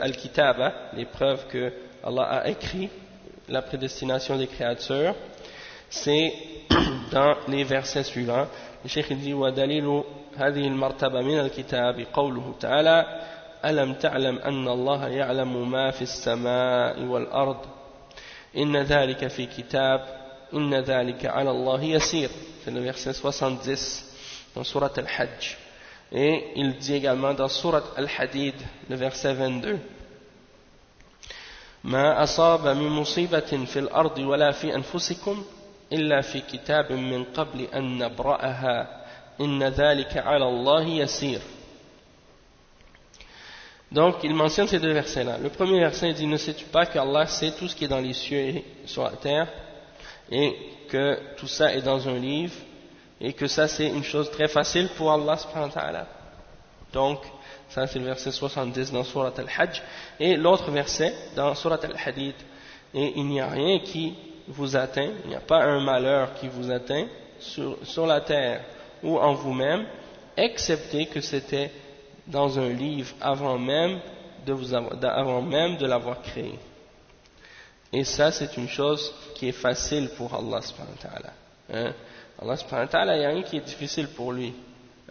Al-Kitaba, les preuves que Allah a écrit la prédestination des créatures, c'est dans les versets suivants. Le cheikh il dit وَدَلِيلُ هذه المرتبة من الكتاب قوله تعالى ألم تعلم أن الله يعلم ما في السماء والأرض إن ذلك في كتاب إن ذلك على الله يسير. C'est le verset 70 dans Surat Al-Hajj. Et il dit également dans Surat Al-Hadid, le verset 22, ما أصاب من مصيبة في الأرض ولا في أنفسكم إلا في كتاب من قبل أن نبرأها إن ذلك على الله يسير. Donc il mentionne ces 2 versets-là. Le premier verset dit, ne sais-tu pas qu'Allah sait tout ce qui est dans les cieux et sur la terre, et que tout ça est dans un livre, et que ça c'est une chose très facile pour Allah subhanahu wa ta'ala. Donc ça c'est le verset 70 dans Surat Al-Hajj, et l'autre verset dans Surat Al-Hadid, et il n'y a rien qui vous atteint, il n'y a pas un malheur qui vous atteint sur la terre ou en vous-même, excepté que c'était dans un livre avant même de l'avoir créé. Et ça, c'est une chose qui est facile pour Allah subhanahu wa ta'ala. Hein? Allah subhanahu wa ta'ala, il n'y a rien qui est difficile pour lui.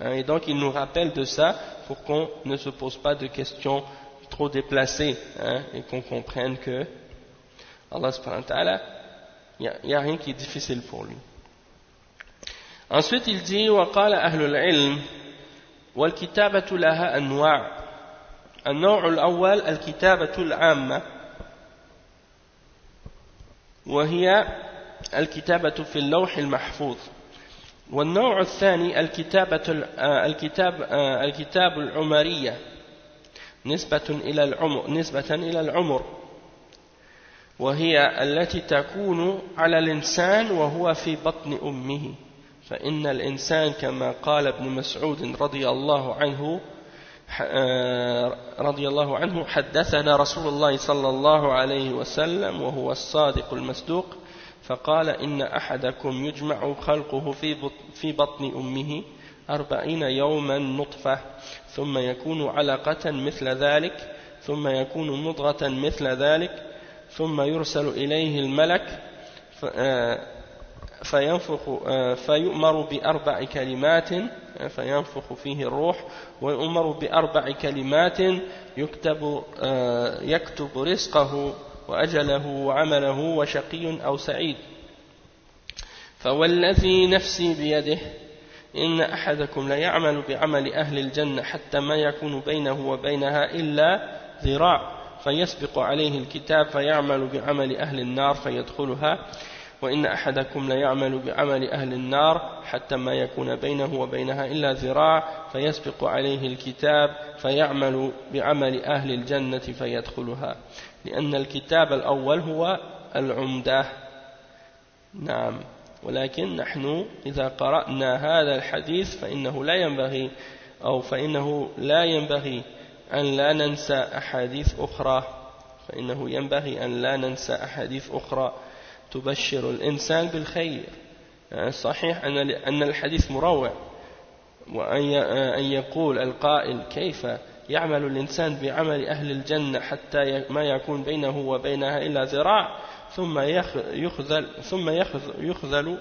Hein? Et donc, il nous rappelle de ça pour qu'on ne se pose pas de questions trop déplacées, hein? Et qu'on comprenne que Allah subhanahu wa ta'ala, il n'y a rien qui est difficile pour lui. Ensuite, il dit وقال أهل العلم والكتابة لها أنواع. النوع الأول الكتابة العامة وهي الكتابة في اللوح المحفوظ، والنوع الثاني الكتاب العمرية نسبة إلى العمر، وهي التي تكون على الإنسان وهو في بطن أمه، فإن الإنسان كما قال ابن مسعود رضي الله عنه حدثنا رسول الله صلى الله عليه وسلم وهو الصادق المصدوق فقال إن أحدكم يجمع خلقه في بطن أمه 40 يوما نطفة ثم يكون علقة مثل ذلك ثم يكون مضغة مثل ذلك ثم يرسل إليه الملك فيؤمر ب4 كلمات فينفخ فيه الروح ويؤمر ب4 كلمات يكتب رزقه وأجله وعمله وشقي أو سعيد. فوالذي نفسي بيده إن أحدكم ليعمل بعمل أهل الجنة حتى ما يكون بينه وبينها إلا ذراع فيسبق عليه الكتاب فيعمل بعمل أهل النار فيدخلها وإن أحدكم ليعمل بعمل أهل النار حتى ما يكون بينه وبينها إلا ذراع فيسبق عليه الكتاب فيعمل بعمل أهل الجنة فيدخلها لأن الكتاب الأول هو العمدة. نعم، ولكن نحن إذا قرأنا هذا الحديث فإنه لا ينبغي أن لا ننسى أحاديث أخرى تبشر الإنسان بالخير. صحيح أن الحديث مروع، وأن يقول القائل كيف يعمل الإنسان بعمل أهل الجنة حتى ما يكون بينه وبينها إلا ذراع ثم يخذل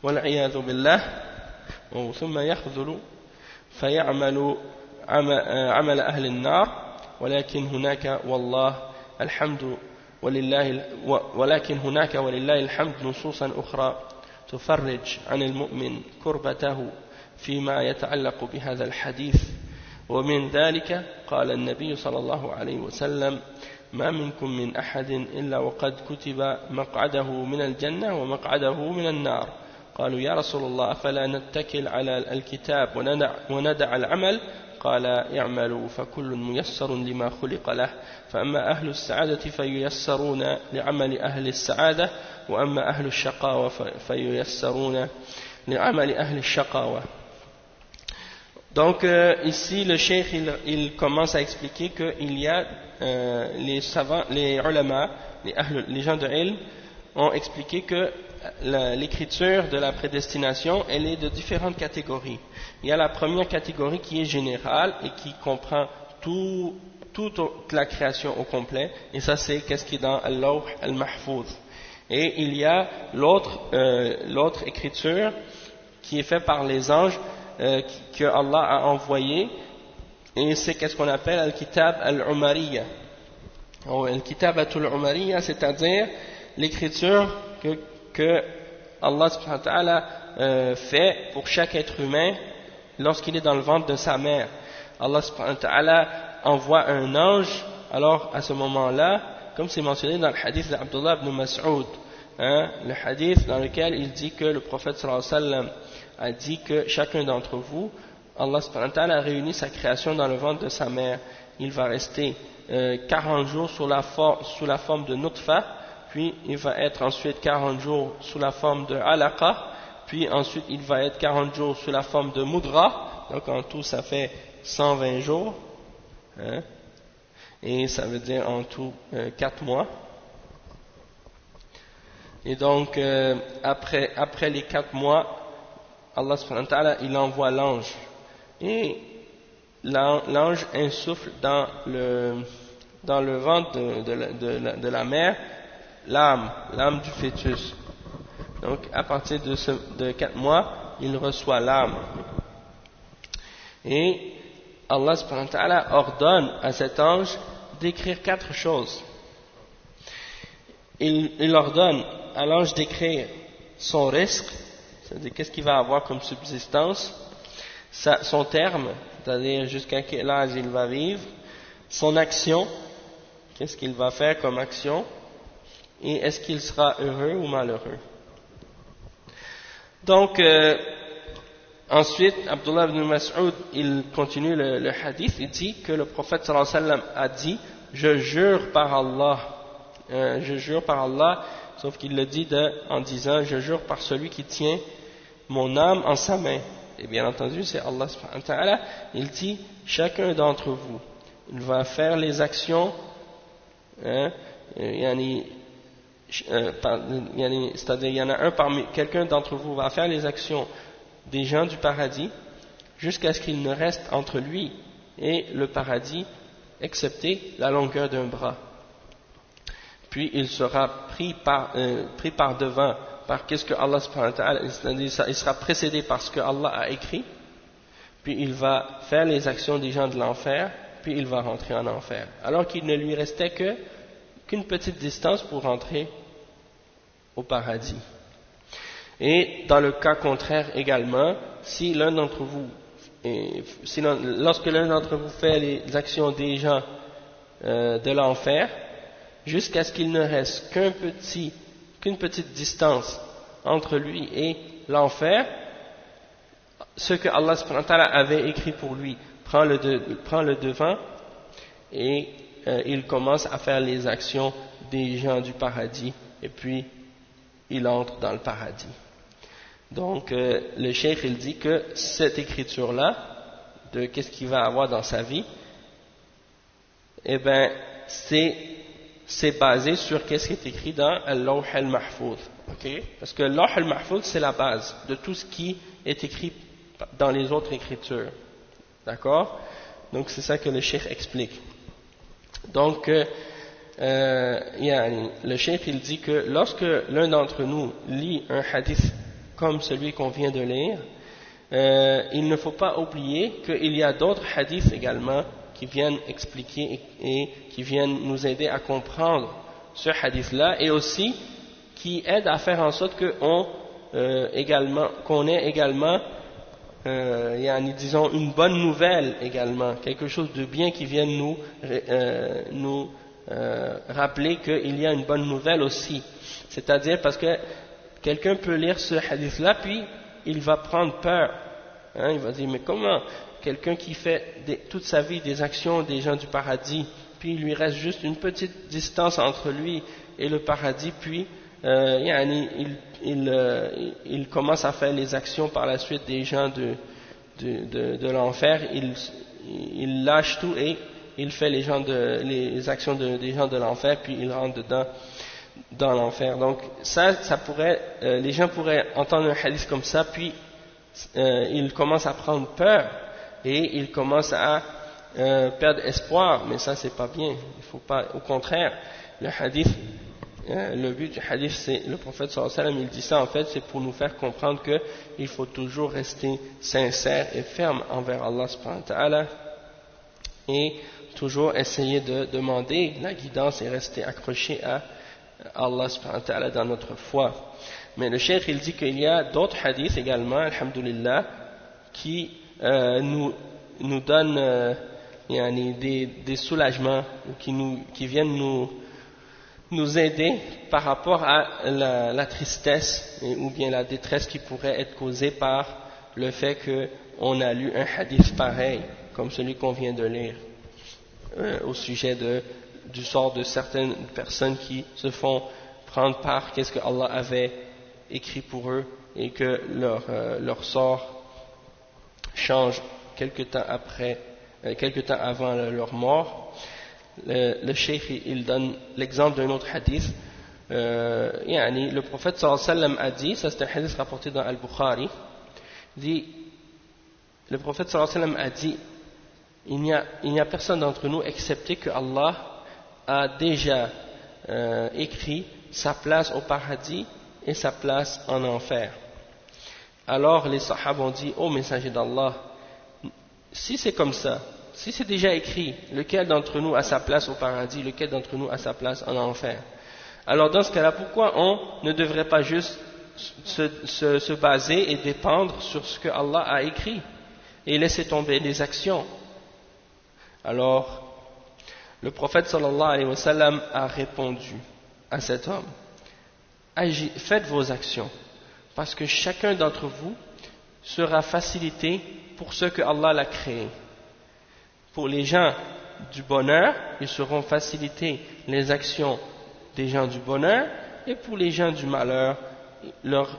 والعياذ بالله ثم يخذل فيعمل عمل أهل النار ولكن هناك ولله الحمد نصوصا أخرى تفرج عن المؤمن كربته فيما يتعلق بهذا الحديث ومن ذلك قال النبي صلى الله عليه وسلم ما منكم من أحد إلا وقد كتب مقعده من الجنة ومقعده من النار قالوا يا رسول الله أفلا نتكل على الكتاب وندع العمل قال اعملوا فكل ميسر لما خلق له فأما أهل السعادة فييسرون لعمل أهل السعادة وأما أهل الشقاوة فييسرون لعمل أهل الشقاوة. Donc ici le cheikh il commence à expliquer qu'il y a les savants, les ulama, les gens de ilm ont expliqué que l'écriture de la prédestination elle est de différentes catégories. Il y a la première catégorie qui est générale et qui comprend toute la création au complet et ça c'est qu'est-ce qui est dans Al-Lawh Al-Mahfouz. Et il y a l'autre écriture qui est faite par les anges que Allah a envoyé et c'est qu'est-ce qu'on appelle Al-Kitab Al-Umariya. Al-Kitabatul Umariya, c'est-à-dire l'écriture que Allah subhanahu wa ta'ala fait pour chaque être humain lorsqu'il est dans le ventre de sa mère. Allah subhanahu wa ta'ala envoie un ange, alors à ce moment-là, comme c'est mentionné dans le hadith d'Abdullah ibn Mas'ud, le hadith dans lequel il dit que le prophète sallallahu alayhi wa sallam a dit que chacun d'entre vous, Allah subhanahu wa ta'ala a réuni sa création dans le ventre de sa mère. Il va rester 40 jours sous la forme de nutfa, puis il va être ensuite 40 jours sous la forme de alaqa, puis ensuite il va être 40 jours sous la forme de mudra, donc en tout ça fait 120 jours, et ça veut dire en tout 4 mois. Et donc après les 4 mois, Allah subhanahu wa ta'ala il envoie l'ange, et l'ange insuffle dans le ventre de la mère l'âme du fœtus. Donc à partir de 4 mois il reçoit l'âme et Allah subhanahu wa ta'ala ordonne à cet ange d'écrire 4 choses. Il ordonne à l'ange d'écrire son risque, c'est-à-dire qu'est-ce qu'il va avoir comme subsistance, son terme, c'est-à-dire jusqu'à quel âge il va vivre, son action, qu'est-ce qu'il va faire comme action, et est-ce qu'il sera heureux ou malheureux. Donc ensuite Abdullah ibn Mas'ud il continue le hadith, il dit que le prophète sallallahu alayhi wa sallam a dit je jure par Allah, sauf qu'il le dit en disant je jure par celui qui tient mon âme en sa main, et bien entendu c'est Allah subhanahu wa ta'ala. Il dit chacun d'entre vous il va faire les actions c'est-à-dire il y en a quelqu'un d'entre vous va faire les actions des gens du paradis jusqu'à ce qu'il ne reste entre lui et le paradis excepté la longueur d'un bras, puis il sera pris par devant par qu'est-ce que Allah subhanahu wa ta'ala, il sera précédé par ce que Allah a écrit, puis il va faire les actions des gens de l'enfer, puis il va rentrer en enfer alors qu'il ne lui restait qu'une petite distance pour rentrer au paradis. Et dans le cas contraire également, si lorsque l'un d'entre vous fait les actions des gens de l'enfer, jusqu'à ce qu'il ne reste qu'une petite distance entre lui et l'enfer, ce que Allah subhanahu wa ta'ala avait écrit pour lui prend le devant et il commence à faire les actions des gens du paradis et puis il entre dans le paradis. Donc le cheikh il dit que cette écriture là de qu'est-ce qu'il va avoir dans sa vie, eh ben c'est basé sur qu'est-ce qui est écrit dans Al-Lawh Al-Mahfouz, okay? Parce que Lawh Al-Mahfouz c'est la base de tout ce qui est écrit dans les autres écritures, d'accord? Donc c'est ça que le cheikh explique. Donc le cheikh il dit que lorsque l'un d'entre nous lit un hadith comme celui qu'on vient de lire, il ne faut pas oublier qu'il y a d'autres hadiths également qui viennent expliquer et qui viennent nous aider à comprendre ce hadith-là, et aussi qui aident à faire en sorte qu'on ait également disons une bonne nouvelle également, quelque chose de bien qui vienne nous rappeler qu'il y a une bonne nouvelle aussi. C'est-à-dire parce que quelqu'un peut lire ce hadith-là, puis il va prendre peur. Il va dire, mais comment quelqu'un qui fait toute sa vie des actions des gens du paradis, puis il lui reste juste une petite distance entre lui et le paradis, puis il commence à faire les actions par la suite des gens de l'enfer, il lâche tout et il fait les actions des gens de l'enfer, puis il rentre dans l'enfer. Donc ça pourrait, les gens pourraient entendre un hadith comme ça, puis ils commencent à prendre peur et ils commencent à perdre espoir, mais ça c'est pas bien. Il faut pas, au contraire, le hadith, le but du hadith, c'est le prophète sallallahu alayhi wa sallam, il dit ça en fait, c'est pour nous faire comprendre que il faut toujours rester sincère et ferme envers Allah subhanahu wa ta'ala et toujours essayer de demander la guidance et rester accroché à Allah subhanahu wa ta'ala dans notre foi. Mais le cheikh il dit qu'il y a d'autres hadiths également, alhamdulillah, qui nous donnent des soulagements, qui viennent nous aider par rapport à la tristesse ou bien la détresse qui pourrait être causée par le fait qu'on a lu un hadith pareil comme celui qu'on vient de lire au sujet du sort de certaines personnes qui se font prendre par qu'est-ce que Allah avait écrit pour eux et que leur sort change quelque temps avant leur mort. Le cheikh il donne l'exemple d'un autre hadith. Le prophète sallallahu alayhi wa sallam a dit, ça c'est un hadith rapporté dans Al-Bukhari, dit, le prophète sallallahu alayhi wa sallam a dit, il n'y a personne d'entre nous excepté que Allah a déjà écrit sa place au paradis et sa place en enfer. Alors les sahaba ont dit, ô messager d'Allah, si c'est comme ça, si c'est déjà écrit, lequel d'entre nous a sa place au paradis, lequel d'entre nous a sa place en enfer? Alors dans ce cas-là, pourquoi on ne devrait pas juste se baser et dépendre sur ce que Allah a écrit et laisser tomber les actions? Alors, le prophète sallallahu alayhi wa sallam a répondu à cet homme, faites vos actions, parce que chacun d'entre vous sera facilité pour ce que Allah l'a créé. Pour les gens du bonheur, ils seront facilités les actions des gens du bonheur, et pour les gens du malheur,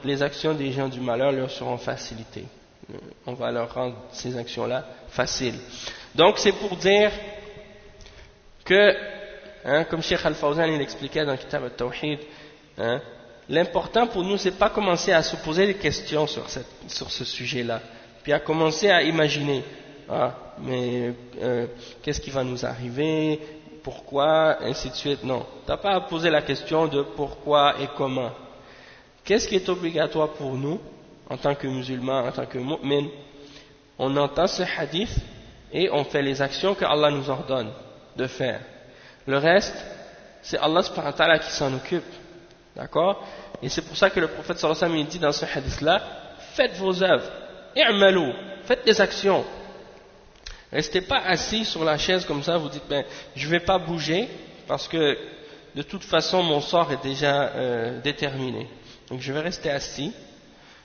les actions des gens du malheur leur seront facilitées. On va leur rendre ces actions-là faciles. Donc c'est pour dire que, comme Cheikh Al-Fawzan il expliquait dans Kitab Al-Tawhid, l'important pour nous c'est pas commencer à se poser des questions sur ce sujet-là, puis à commencer à imaginer, qu'est-ce qui va nous arriver, pourquoi, ainsi de suite. Non, t'as pas à poser la question de pourquoi et comment. Qu'est-ce qui est obligatoire pour nous en tant que musulmans, en tant que mu'min? On entend ce hadith et on fait les actions que Allah nous ordonne de faire. Le reste, c'est Allah subhanahu wa ta'ala qui s'en occupe. D'accord? Et c'est pour ça que le prophète sallallahu alayhi wa sallam dit dans ce hadith-là, faites vos œuvres, i'malu, faites des actions. Restez pas assis sur la chaise comme ça, vous dites, je vais pas bouger parce que de toute façon mon sort est déjà déterminé. Donc je vais rester assis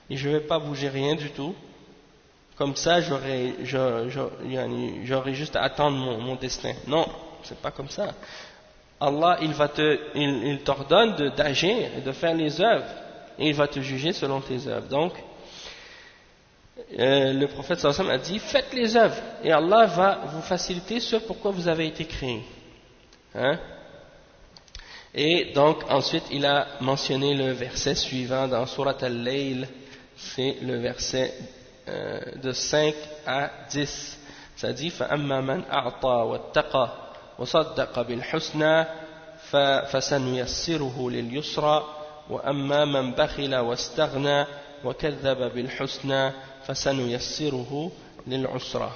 et je vais pas bouger rien du tout. Comme ça, j'aurai juste à attendre mon destin. Non, c'est pas comme ça. Allah, il t'ordonne d'agir et de faire les œuvres, et il va te juger selon tes œuvres. Donc, le prophète sallallahu alayhi wa sallam a dit, faites les œuvres, et Allah va vous faciliter ce pourquoi vous avez été créés. Et donc, ensuite, il a mentionné le verset suivant dans Surat Al-Layl, c'est le verset de 5 à 10. Ça dit فأما من أعطى واتقى وصدق بالحسنى فسنيسره لليسرى وأما من بخل واستغنى وكذب بالحسنى فسنيسره للعسرى.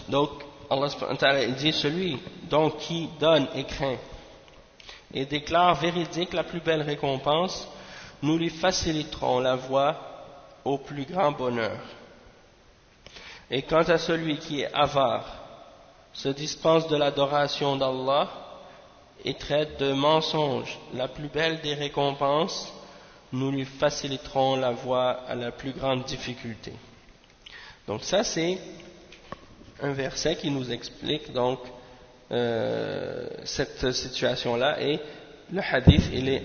Donc, Allah subhanahu wa ta'ala, il dit, celui donc qui donne et craint et déclare véridique la plus belle récompense, nous lui faciliterons la voie au plus grand bonheur. Et quant à celui qui est avare, se dispense de l'adoration d'Allah et traite de mensonge la plus belle des récompenses, nous lui faciliterons la voie à la plus grande difficulté. Donc ça c'est un verset qui nous explique donc cette situation-là, et le hadith il est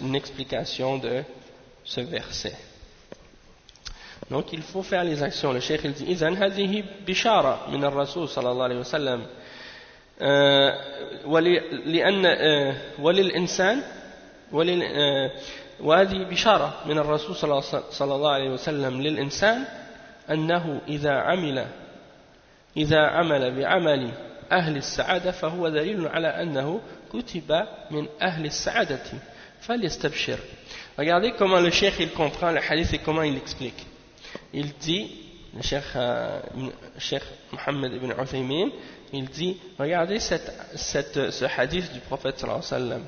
une explication de ce verset. Donc il faut faire les actions. Le cheikh il dit إذن هذه بشارة من الرسول صلى الله عليه وسلم لأن وللإنسان وهذه بشارة من الرسول صلى الله عليه وسلم للإنسان أنه إذا عمل بعمل أهل السعادة فهو دليل على أنه كتب من أهل السعادة فليستبشر. Regardez comment le cheikh il comprend le hadith et comment il l'explique. Il dit, le cheikh Mohammed ibn Uthaymin, il dit, regardez ce hadith du prophète sallallahu alayhi wa sallam.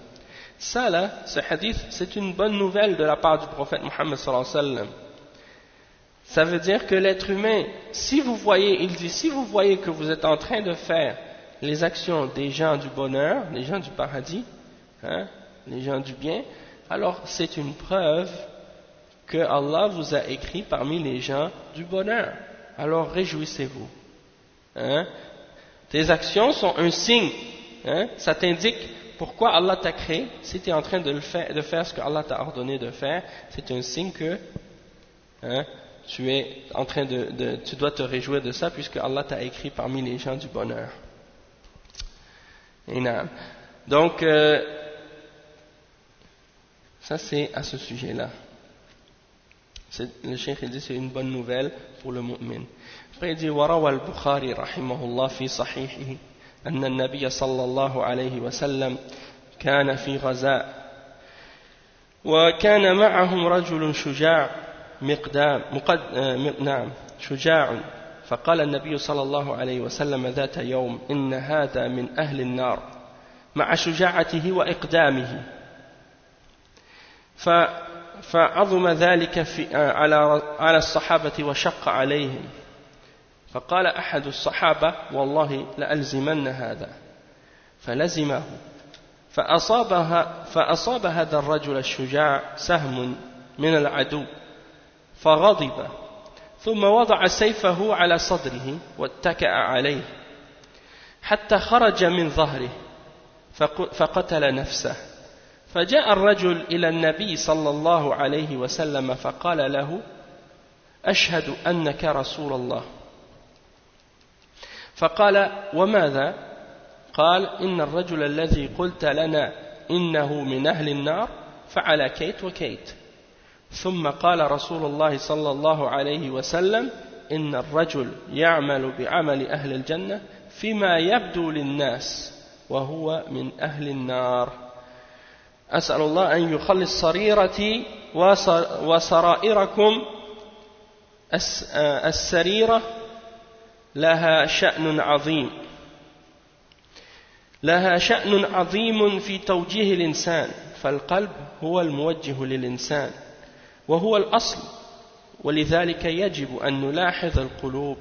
Ça là, ce hadith, c'est une bonne nouvelle de la part du prophète Mohammed sallallahu alayhi wa sallam. Ça veut dire que l'être humain, si vous voyez, il dit, si vous voyez que vous êtes en train de faire les actions des gens du bonheur, les gens du paradis, hein, les gens du bien, alors c'est une preuve que Allah vous a écrit parmi les gens du bonheur. Alors réjouissez-vous. Hein? Tes actions sont un signe. Hein? Ça t'indique pourquoi Allah t'a créé. Si tu es en train de faire ce que Allah t'a ordonné de faire, c'est un signe que hein, tu es en train tu dois te réjouir de ça, puisque Allah t'a écrit parmi les gens du bonheur. Donc ça c'est à ce sujet-là. Le cheikh dit c'est une bonne nouvelle pour le mu'min. Après il dit وروى البخاري رحمه الله في صحيحه أن النبي صلى الله عليه وسلم كان في غزاء وكان معهم رجل شجاع شجاع فقال النبي صلى الله عليه وسلم ذات يوم إن هذا من أهل النار مع شجاعته وإقدامه فعظم ذلك على الصحابة وشق عليهم فقال أحد الصحابة والله لألزمن هذا فلزمه فأصاب هذا الرجل الشجاع سهم من العدو فغضب ثم وضع سيفه على صدره واتكأ عليه حتى خرج من ظهره فقتل نفسه فجاء الرجل إلى النبي صلى الله عليه وسلم فقال له أشهد أنك رسول الله فقال وماذا؟ قال إن الرجل الذي قلت لنا إنه من أهل النار فعل كيت وكيت ثم قال رسول الله صلى الله عليه وسلم إن الرجل يعمل بعمل أهل الجنة فيما يبدو للناس وهو من أهل النار أسأل الله أن يخلص سريرتي وسرائركم السريرة لها شأن عظيم في توجيه الإنسان فالقلب هو الموجه للإنسان وهو الأصل ولذلك يجب أن نلاحظ القلوب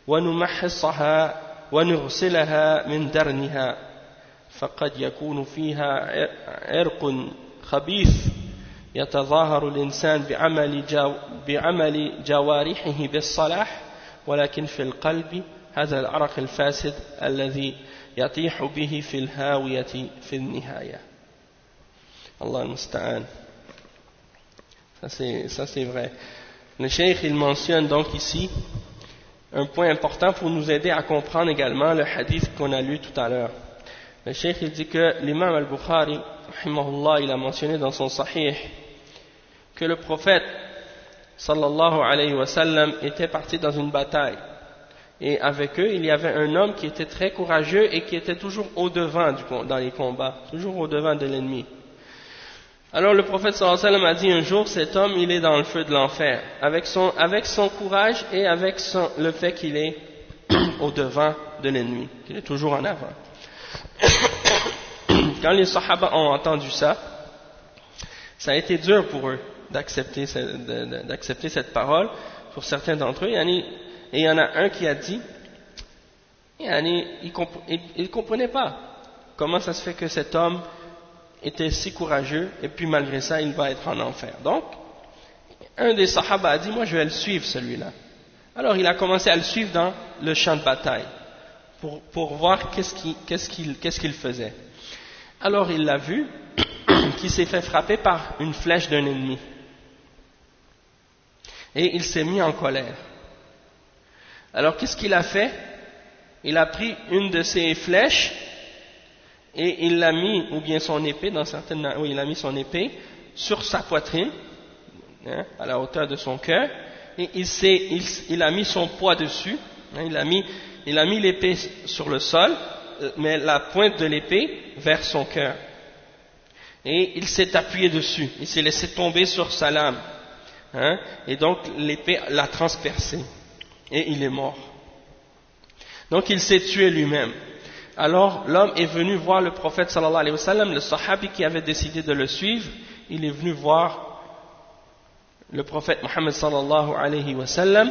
ونمحصها ونغسلها من درنها فقد يكون فيها عرق خبيث يتظاهر الإنسان بعمل جوارحه بالصلاح ولكن في القلب هذا العرق الفاسد الذي يطيح به في الهاوية في النهاية. Allah al-Musta'an. Ça c'est vrai. Le cheikh il mentionne donc ici un point important pour nous aider à comprendre également le hadith qu'on a lu tout à l'heure. Le cheikh il dit que l'imam al-Bukhari, rahimahullah, il a mentionné dans son sahih que le prophète sallallahu alayhi wa sallam était parti dans une bataille. Et avec eux, il y avait un homme qui était très courageux et qui était toujours au-devant dans les combats, toujours au-devant de l'ennemi. Alors le prophète sallallahu alayhi wa sallam a dit un jour, cet homme, il est dans le feu de l'enfer, avec son courage et avec le fait qu'il est au-devant de l'ennemi, qu'il est toujours en avant. Quand les sahaba ont entendu ça, ça a été dur pour eux d'accepter cette parole, pour certains d'entre eux. Et il y en a un qui a dit, il ne comprenait pas comment ça se fait que cet homme était si courageux et puis malgré ça il va être en enfer. Donc, un des sahaba a dit, moi je vais le suivre celui-là. Alors il a commencé à le suivre dans le champ de bataille pour voir qu'est-ce qu'il faisait. Alors il l'a vu qu'il s'est fait frapper par une flèche d'un ennemi. Et il s'est mis en colère. Alors qu'est-ce qu'il a fait? Il a pris une de ses flèches et il l'a mis, ou bien son épée, il a mis son épée sur sa poitrine, à la hauteur de son cœur, et il a mis son poids dessus, il a mis l'épée sur le sol, mais la pointe de l'épée vers son cœur. Et il s'est appuyé dessus, il s'est laissé tomber sur sa lame, et donc l'épée l'a transpercé. Et il est mort. Donc il s'est tué lui-même. Alors l'homme est venu voir le prophète sallallahu alayhi wa sallam, le sahabi qui avait décidé de le suivre, il est venu voir le prophète Muhammad sallallahu alayhi wa sallam,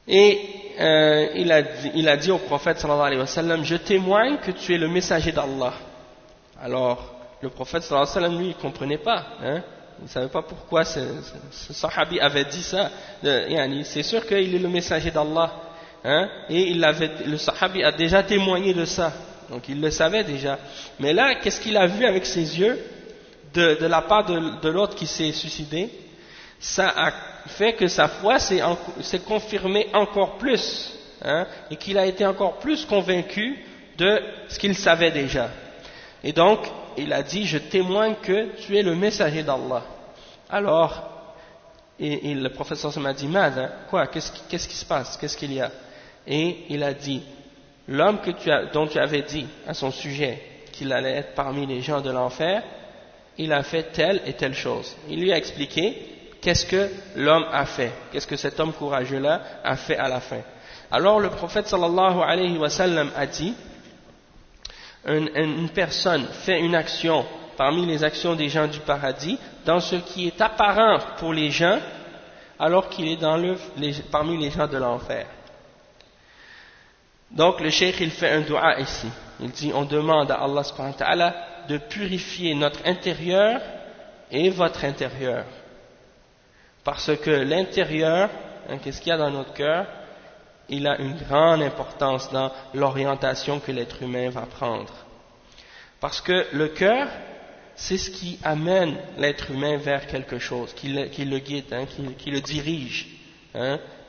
et il a dit au prophète sallallahu alayhi wa sallam, je témoigne que tu es le messager d'Allah. Alors le prophète sallallahu alayhi wa sallam, lui, il ne comprenait pas, il ne savait pas pourquoi ce sahabi avait dit ça. C'est sûr qu'il est le messager d'Allah. Et le sahabi a déjà témoigné de ça. Donc il le savait déjà. Mais là, qu'est-ce qu'il a vu avec ses yeux de la part de l'autre qui s'est suicidé? Ça a fait que sa foi s'est confirmée encore plus. Et qu'il a été encore plus convaincu de ce qu'il savait déjà. Et donc, il a dit, je témoigne que tu es le messager d'Allah. Alors, et le professeur m'a dit, Mad, quoi, qu'est-ce qui se passe, qu'est-ce qu'il y a? Et il a dit, l'homme dont tu avais dit à son sujet qu'il allait être parmi les gens de l'enfer, il a fait telle et telle chose. Il lui a expliqué qu'est-ce que l'homme a fait, qu'est-ce que cet homme courageux-là a fait à la fin. Alors le prophète sallallahu alayhi wa sallam a dit, une personne fait une action parmi les actions des gens du paradis dans ce qui est apparent pour les gens alors qu'il est parmi les gens de l'enfer. Donc le cheikh il fait un dua ici, il dit on demande à Allah subhanahu wa ta'ala de purifier notre intérieur et votre intérieur, parce que l'intérieur, qu'est-ce qu'il y a dans notre cœur, il a une grande importance dans l'orientation que l'être humain va prendre. Parce que le cœur, c'est ce qui amène l'être humain vers quelque chose, qui le guide, qui le dirige,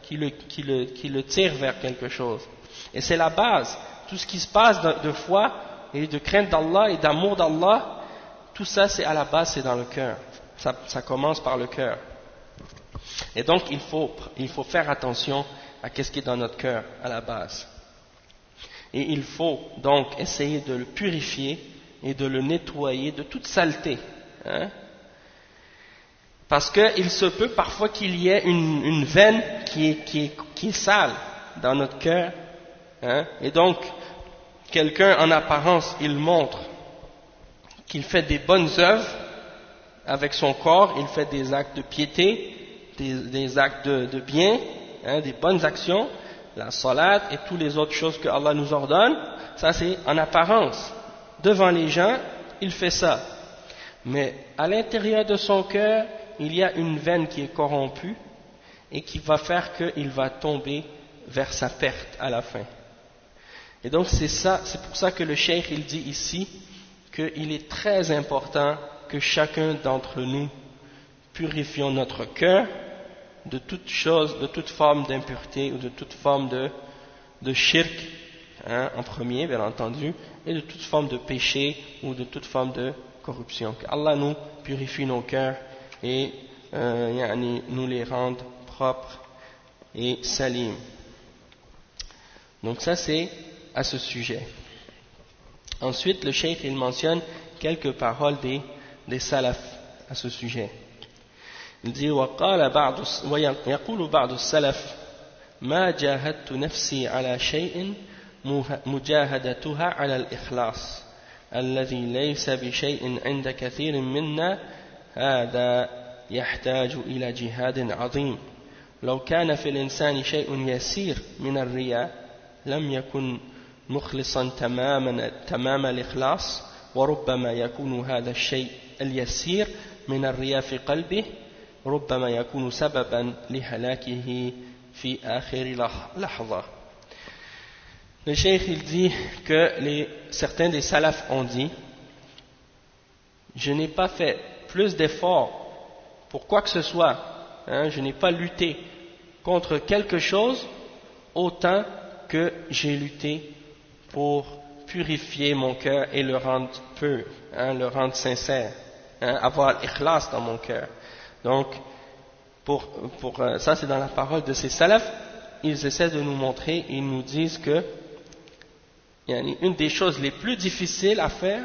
qui le tire vers quelque chose. Et c'est la base. Tout ce qui se passe de foi et de crainte d'Allah et d'amour d'Allah, tout ça c'est à la base, c'est dans le cœur. Ça commence par le cœur. Et donc il faut faire attention à ce qui est dans notre cœur à la base. Et il faut donc essayer de le purifier et de le nettoyer de toute saleté. Parce qu'il se peut parfois qu'il y ait une veine qui est sale dans notre cœur. Et donc, quelqu'un en apparence, il montre qu'il fait des bonnes œuvres avec son corps, il fait des actes de piété, des actes de bien, des bonnes actions, la salat et toutes les autres choses que Allah nous ordonne, ça c'est en apparence. Devant les gens, il fait ça. Mais à l'intérieur de son cœur, il y a une veine qui est corrompue et qui va faire qu'il va tomber vers sa perte à la fin. Et donc c'est pour ça que le cheikh il dit ici qu'il est très important que chacun d'entre nous purifions notre cœur de toute chose, de toute forme d'impureté ou de toute forme de shirk, en premier bien entendu, et de toute forme de péché ou de toute forme de corruption. Qu'Allah nous purifie nos cœurs et nous les rende propres et salim. Donc ça c'est à ce sujet. Ensuite le cheikh il mentionne quelques paroles des salafs à ce sujet. Il dit ويقول بعض السلف ما جاهدت نفسي على شيء مجاهدتها على الإخلاص الذي ليس بشيء عند كثير منا هذا يحتاج إلى جهاد عظيم لو كان في الإنسان شيء يسير من الرياء لم يكن مخلصا تمام الإخلاص وربما يكون هذا الشيء اليسير من الرياء في قلبه ربما يكون سببا لهلاكه في آخر لحظة. Le cheikh il dit que certains des salafs ont dit je n'ai pas fait plus d'efforts pour quoi que ce soit, je n'ai pas lutté contre quelque chose autant que j'ai lutté pour purifier mon cœur et le rendre pur, le rendre sincère, avoir l'ikhlas dans mon cœur. Donc, ça c'est dans la parole de ces salafs, ils essaient de nous montrer, ils nous disent que une des choses les plus difficiles à faire,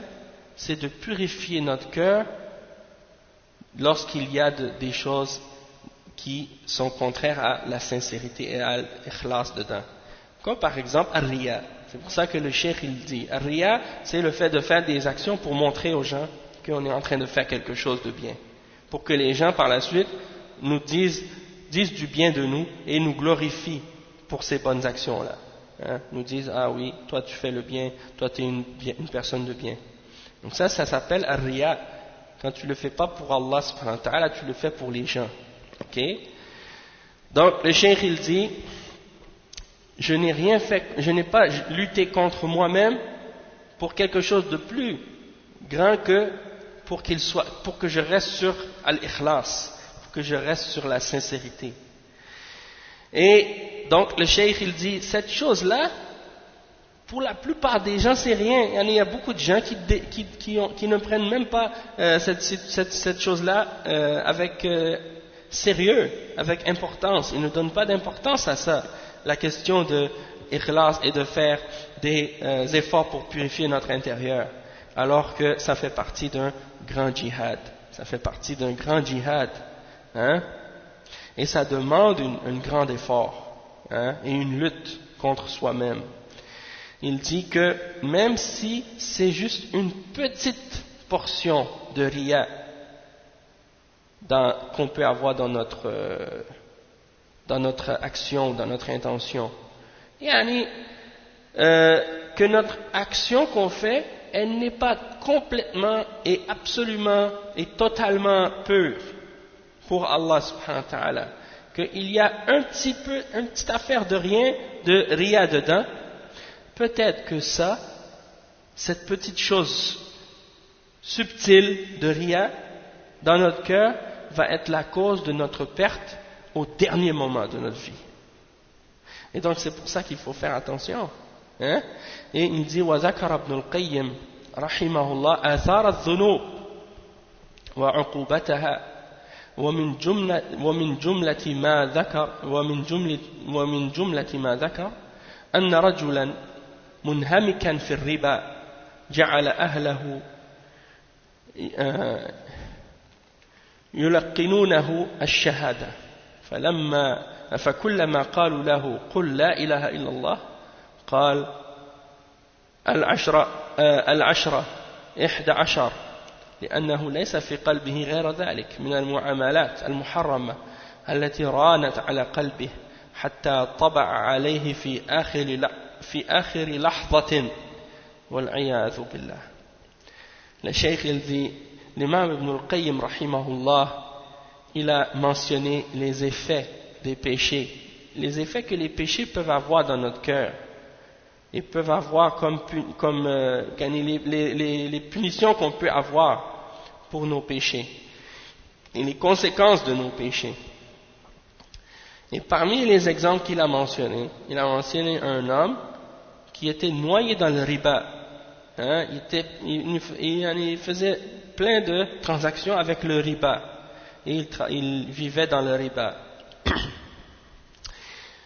c'est de purifier notre cœur lorsqu'il y a des choses qui sont contraires à la sincérité et à l'ikhlas dedans. Comme par exemple Ar-Riya. C'est pour ça que le cheikh il dit Ar-Riya, c'est le fait de faire des actions pour montrer aux gens qu'on est en train de faire quelque chose de bien. Pour que les gens par la suite nous disent du bien de nous et nous glorifient pour ces bonnes actions-là. Nous disent ah oui, toi tu fais le bien, toi tu es une personne de bien. Donc ça s'appelle Ar-Riya. Quand tu le fais pas pour Allah subhanahu wa ta'ala, tu le fais pour les gens. Ok? Donc le cheikh il dit je n'ai rien fait, je n'ai pas lutté contre moi-même pour quelque chose de plus grand que pour que je reste sur al-ikhlas, pour que je reste sur la sincérité. Et donc le cheikh il dit cette chose-là, pour la plupart des gens c'est rien. Il y a beaucoup de gens qui ne prennent même pas cette chose-là avec sérieux, avec importance. Ils ne donnent pas d'importance à ça. La question de ikhlas et de faire des efforts pour purifier notre intérieur, alors que ça fait partie d'un grand djihad. Ça fait partie d'un grand djihad. Et ça demande un grand effort et une lutte contre soi-même. Il dit que même si c'est juste une petite portion de riya qu'on peut avoir dans notre action, dans notre intention, que notre action qu'on fait, elle n'est pas complètement et absolument et totalement pure pour Allah subhanahu wa ta'ala, qu'il y a une petite affaire de rien, de riya dedans, peut-être que cette petite chose subtile de riya dans notre cœur va être la cause de notre perte au dernier moment de notre vie. Et donc c'est pour ça qu'il faut faire attention. Et il dit وذكر ابن القيم رحمه الله آثار الذنوب وعقوبتها ومن جملة ما ذكر أن رجلا منهمكا في الربا جعل أهله يلقنونه الشهادة فكلما قالوا له قل لا إله إلا الله قال العشرة 11 لأنه ليس في قلبه غير ذلك من المعاملات المحرمة التي رانت على قلبه حتى طبع عليه في آخر لحظة والعياذ بالله. Le cheikh il dit, l'imam Ibn al-Qayyim rahimahullah, il a mentionné les effets des péchés, les effets que les péchés peuvent avoir dans notre cœur. Ils peuvent avoir les punitions qu'on peut avoir pour nos péchés et les conséquences de nos péchés. Et parmi les exemples qu'il a mentionnés, il a mentionné un homme qui était noyé dans le riba. Hein, il faisait plein de transactions avec le riba et il vivait dans le riba.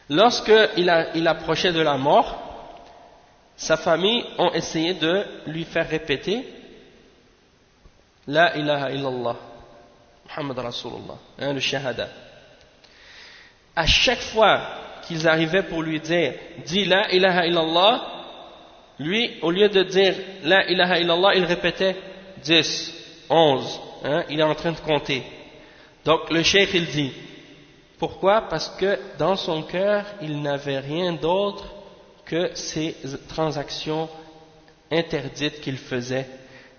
Lorsqu'il approchait de la mort, sa famille ont essayé de lui faire répéter La ilaha illallah Muhammad Rasulullah, hein, le shahada. À chaque fois qu'ils arrivaient pour lui dire dis La ilaha illallah, lui, au lieu de dire La ilaha illallah, il répétait 10, 11, hein, il est en train de compter. Donc le cheikh il dit pourquoi? Parce que dans son cœur il n'avait rien d'autre que ces transactions interdites qu'il faisait,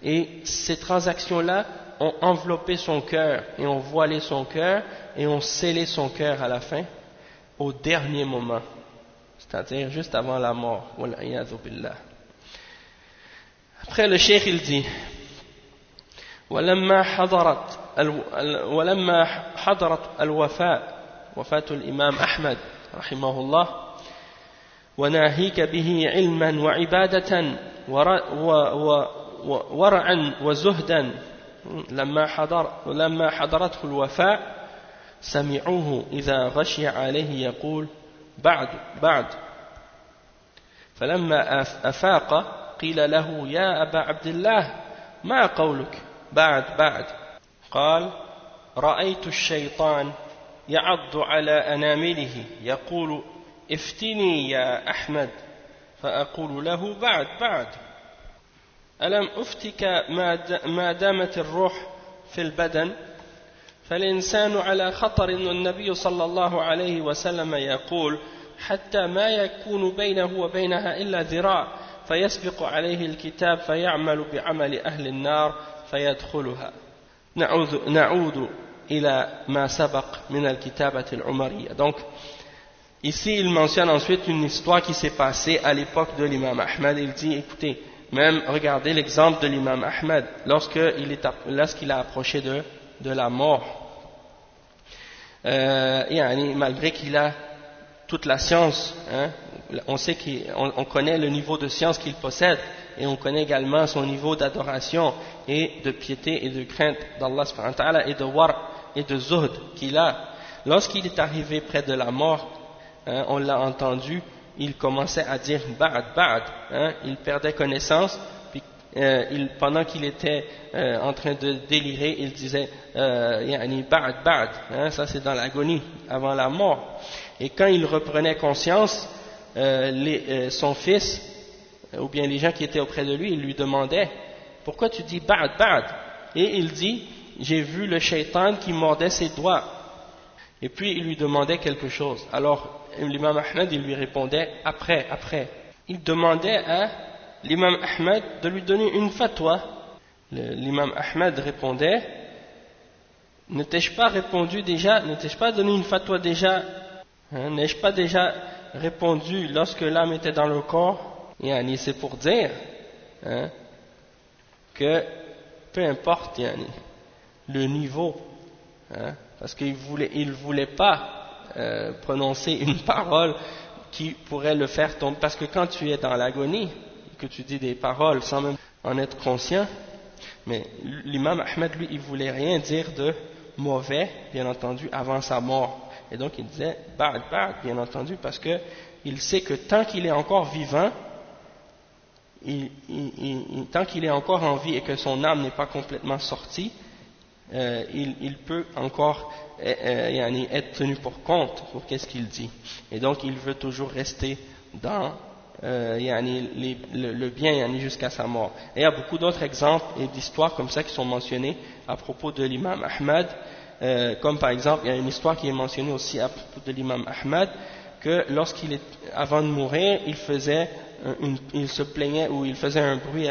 et ces transactions-là ont enveloppé son cœur et ont voilé son cœur et ont scellé son cœur à la fin, au dernier moment, c'est-à-dire juste avant la mort. Après le cheikh il dit ولما حضرت وفاة الإمام أحمد رحمه الله وناهيك به علما وعبادة ورعا وزهدا لما حضرته الوفاة سمعوه إذا غشي عليه يقول بعد فلما أفاق قيل له يا أبا عبد الله ما قولك بعد قال رأيت الشيطان يعض على أنامله يقول افتني يا أحمد فأقول له بعد ألم أفتك ما دامت الروح في البدن فالإنسان على خطر والنبي صلى الله عليه وسلم يقول حتى ما يكون بينه وبينها إلا ذراع فيسبق عليه الكتاب فيعمل بعمل أهل النار فيدخلها نعود إلى ما سبق من الكتابة العمرية. Donc ici il mentionne ensuite une histoire qui s'est passée à l'époque de l'imam Ahmad. Il dit écoutez, même regardez l'exemple de l'imam Ahmad lorsqu'il a approché de la mort, malgré qu'il a toute la science, hein, on sait qu'on connaît le niveau de science qu'il possède, et on connaît également son niveau d'adoration et de piété et de crainte d'Allah subhanahu wa ta'ala, et de war et de zuhd qu'il a. Lorsqu'il est arrivé près de la mort, hein, on l'a entendu, il commençait à dire ba'd, hein, il perdait connaissance, puis pendant qu'il était en train de délirer, il disait ba'd, hein, ça c'est dans l'agonie, avant la mort. Et quand il reprenait conscience, son fils, ou bien les gens qui étaient auprès de lui, ils lui demandaient pourquoi tu dis ba'd, et il dit j'ai vu le shaitan qui mordait ses doigts. Et puis il lui demandait quelque chose. Alors l'imam Ahmad il lui répondait après. Il demandait à l'imam Ahmad de lui donner une fatwa. L'imam Ahmad répondait ne t'ai-je pas donné une fatwa déjà, hein, n'ai-je pas déjà répondu lorsque l'âme était dans le corps? Et c'est pour dire, hein, que peu importe le niveau, hein, parce qu'il voulait pas prononcer une parole qui pourrait le faire tomber, parce que quand tu es dans l'agonie, que tu dis des paroles sans même en être conscient, mais l'imam Ahmed lui il voulait rien dire de mauvais, bien entendu, avant sa mort, et donc il disait ba'd, bien entendu, parce que il sait que tant qu'il est encore vivant, tant qu'il est encore en vie et que son âme n'est pas complètement sortie, il peut encore être tenu pour compte pour qu'est-ce qu'il dit, et donc il veut toujours rester dans le bien jusqu'à sa mort. Et il y a beaucoup d'autres exemples et d'histoires comme ça qui sont mentionnées à propos de l'imam Ahmad, comme par exemple il y a une histoire qui est mentionnée aussi à propos de l'imam Ahmad, que avant de mourir il se plaignait ou il faisait un bruit,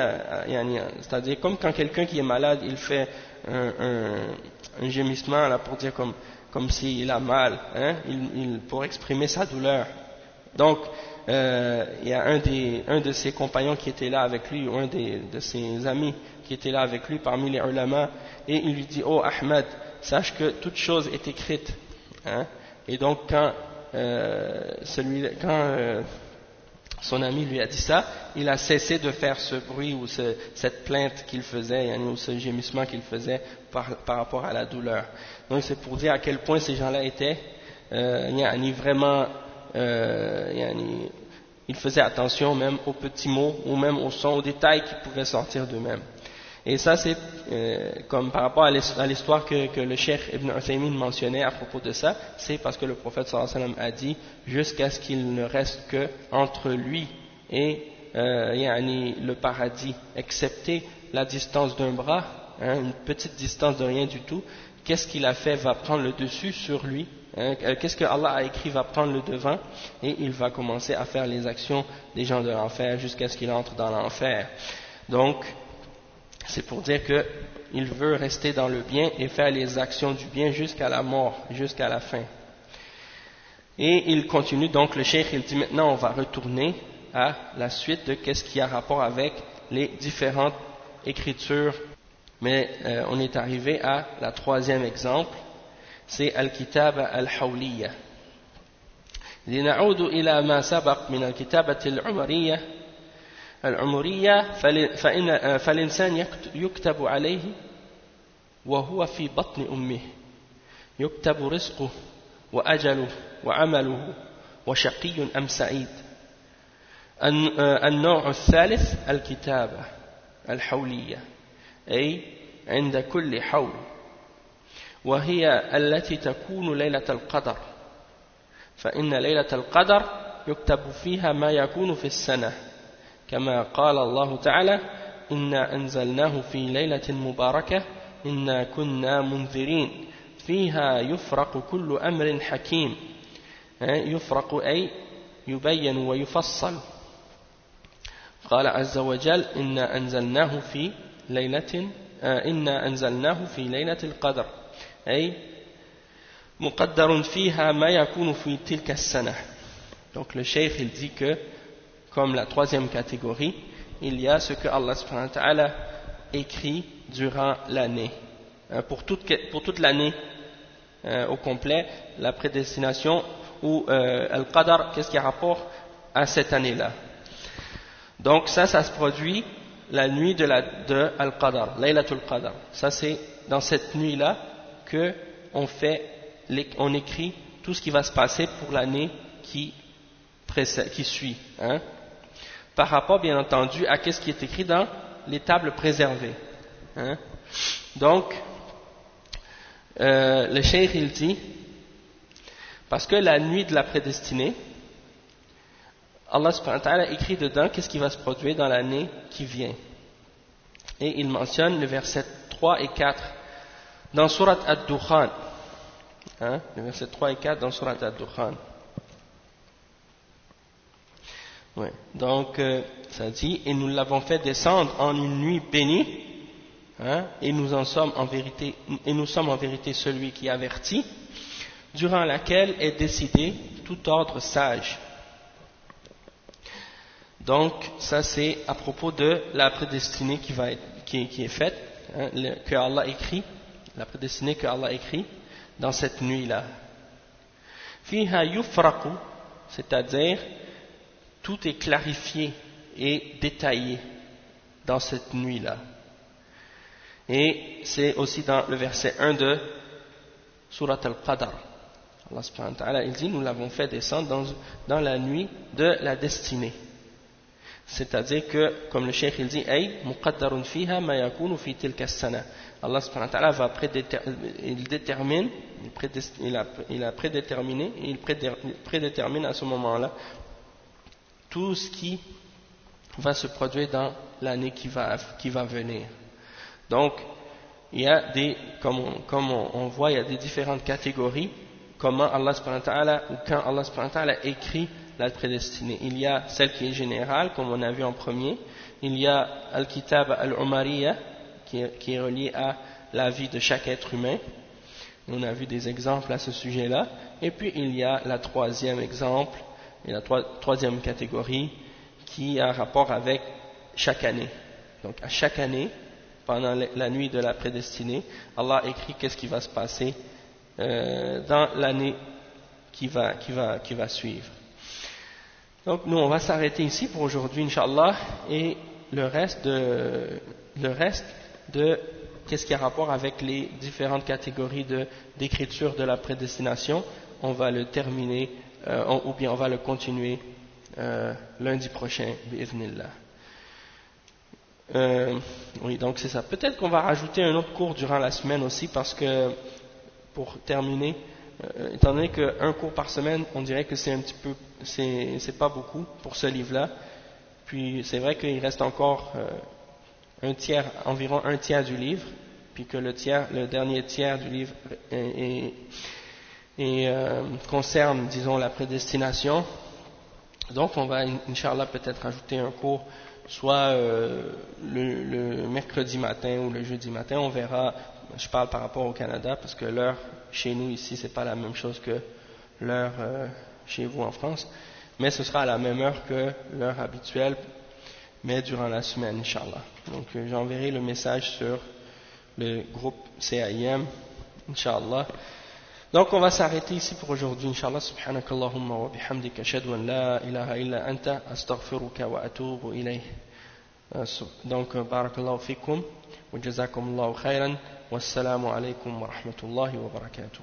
c'est-à-dire comme quand quelqu'un qui est malade il fait un gémissement là, pour dire comme s'il a mal, hein, pour exprimer sa douleur. Donc il y a un de ses compagnons qui était là avec lui, ou un de ses amis qui était là avec lui parmi les ulama, et il lui dit: oh Ahmed, sache que toute chose est écrite, hein. Et donc quand son ami lui a dit ça, il a cessé de faire ce bruit ou cette plainte qu'il faisait, ou ce gémissement qu'il faisait par rapport à la douleur. Donc c'est pour dire à quel point ces gens-là étaient vraiment, ils faisaient attention même aux petits mots ou même aux sons, aux détails qui pouvaient sortir d'eux-mêmes. Et ça c'est comme par rapport à l'histoire que le Cheikh Ibn Uthaymin mentionnait à propos de ça, c'est parce que le prophète sallallahu alayhi wa sallam a dit jusqu'à ce qu'il ne reste que entre lui et le paradis, excepté la distance d'un bras, hein, une petite distance de rien du tout. Qu'est-ce qu'il a fait va prendre le dessus sur lui, hein, qu'est-ce que Allah a écrit va prendre le devant, et il va commencer à faire les actions des gens de l'enfer jusqu'à ce qu'il entre dans l'enfer. Donc c'est pour dire qu'il veut rester dans le bien et faire les actions du bien jusqu'à la mort, jusqu'à la fin. Et il continue, donc le cheikh il dit maintenant on va retourner à la suite de qu'est-ce qui a rapport avec les différentes écritures. Mais on est arrivé à la troisième exemple, c'est Al-Kitaba Al-Hawliya. لنعود إلى ما سبق من الكتابة العمرية فالإنسان يكتب عليه وهو في بطن أمه، يكتب رزقه وأجله وعمله وشقي أم سعيد. النوع الثالث الكتابة الحولية، أي عند كل حول، وهي التي تكون ليلة القدر، فإن ليلة القدر يكتب فيها ما يكون في السنة، كما قال الله تعالى: إنا أنزلناه في ليلة مباركة إنا كنا منذرين فيها يفرق كل أمر حكيم. يفرق أي يبين ويفصل. قال عز وجل: إنا أنزلناه في ليلة القدر، أي مقدر فيها ما يكون في تلك السنة. Donc le cheikh il dit que comme la troisième catégorie, il y a ce que Allah subhanahu wa ta'ala écrit durant l'année. Pour toute l'année au complet, la prédestination ou Al-Qadar, qu'est-ce qui a rapport à cette année-là. Donc ça se produit la nuit de Al-Qadar, Laylatul Qadar. Ça c'est dans cette nuit-là qu'on écrit tout ce qui va se passer pour l'année qui suit, hein, par rapport bien entendu à ce qui est écrit dans les tables préservées, hein. Donc le cheikh il dit parce que la nuit de la prédestinée, Allah subhanahu wa ta'ala écrit dedans qu'est-ce qui va se produire dans l'année qui vient, et il mentionne le verset 3 et 4 dans Surat Ad-Dukhan, hein, le verset 3 et 4 dans Surat Ad-Dukhan. Ouais. Donc, ça dit, et nous l'avons fait descendre en une nuit bénie, hein, et nous sommes en vérité celui qui avertit, durant laquelle est décidé tout ordre sage. Donc, ça c'est à propos de la prédestinée qui est faite, hein, que Allah écrit, la prédestinée que Allah écrit dans cette nuit-là. Fiha yufraqu, c'est-à-dire tout est clarifié et détaillé dans cette nuit-là. Et c'est aussi dans le verset 1 de Surat Al-Qadr. Allah subhanahu wa ta'ala, il dit, nous l'avons fait descendre dans la nuit de la destinée. C'est-à-dire que, comme le cheikh il dit, ay muqaddarun fiha ma yakunu fi tilka as-sana. Allah subhanahu wa ta'ala va il a prédéterminé, et il prédétermine à ce moment-là tout ce qui va se produire dans l'année qui va venir. Donc, il y a comme on voit, il y a des différentes catégories, comment Allah subhanahu wa ta'ala, ou quand Allah subhanahu wa ta'ala écrit la prédestinée. Il y a celle qui est générale, comme on a vu en premier. Il y a Al-Kitab Al-Umariya, qui est relié à la vie de chaque être humain. On a vu des exemples à ce sujet-là. Et puis il y a la troisième exemple, Et la troisième catégorie qui a rapport avec chaque année. Donc à chaque année, pendant la nuit de la prédestinée, Allah écrit qu'est-ce qui va se passer dans l'année qui va suivre. Donc nous on va s'arrêter ici pour aujourd'hui Inch'Allah, et le reste de qu'est-ce qui a rapport avec les différentes catégories d'écriture de la prédestination, on va le terminer ou bien on va le continuer lundi prochain bi'idhnillah. Oui, donc c'est ça. Peut-être qu'on va rajouter un autre cours durant la semaine aussi, parce que pour terminer, étant donné qu'un cours par semaine, on dirait que c'est pas beaucoup pour ce livre-là. Puis c'est vrai qu'il reste encore environ un tiers du livre, puis que le dernier tiers du livre concerne, disons, la prédestination. Donc on va, Inch'Allah, peut-être ajouter un cours, soit le mercredi matin ou le jeudi matin, on verra. Je parle par rapport au Canada, parce que l'heure chez nous ici, c'est pas la même chose que l'heure chez vous en France, mais ce sera à la même heure que l'heure habituelle, mais durant la semaine, Inch'Allah. Donc j'enverrai le message sur le groupe CAIM, Inch'Allah. Donc on va s'arrêter ici pour aujourd'hui, Inch'Allah. Subhanakallahumma wa bihamdika, ashhadu an la ilaha illa anta, astaghfiruka wa atubu ilayh. Donc barakallahu fikum wa jazakumullahu khairan, wassalamu alaykum wa rahmatullahi wa barakatuh.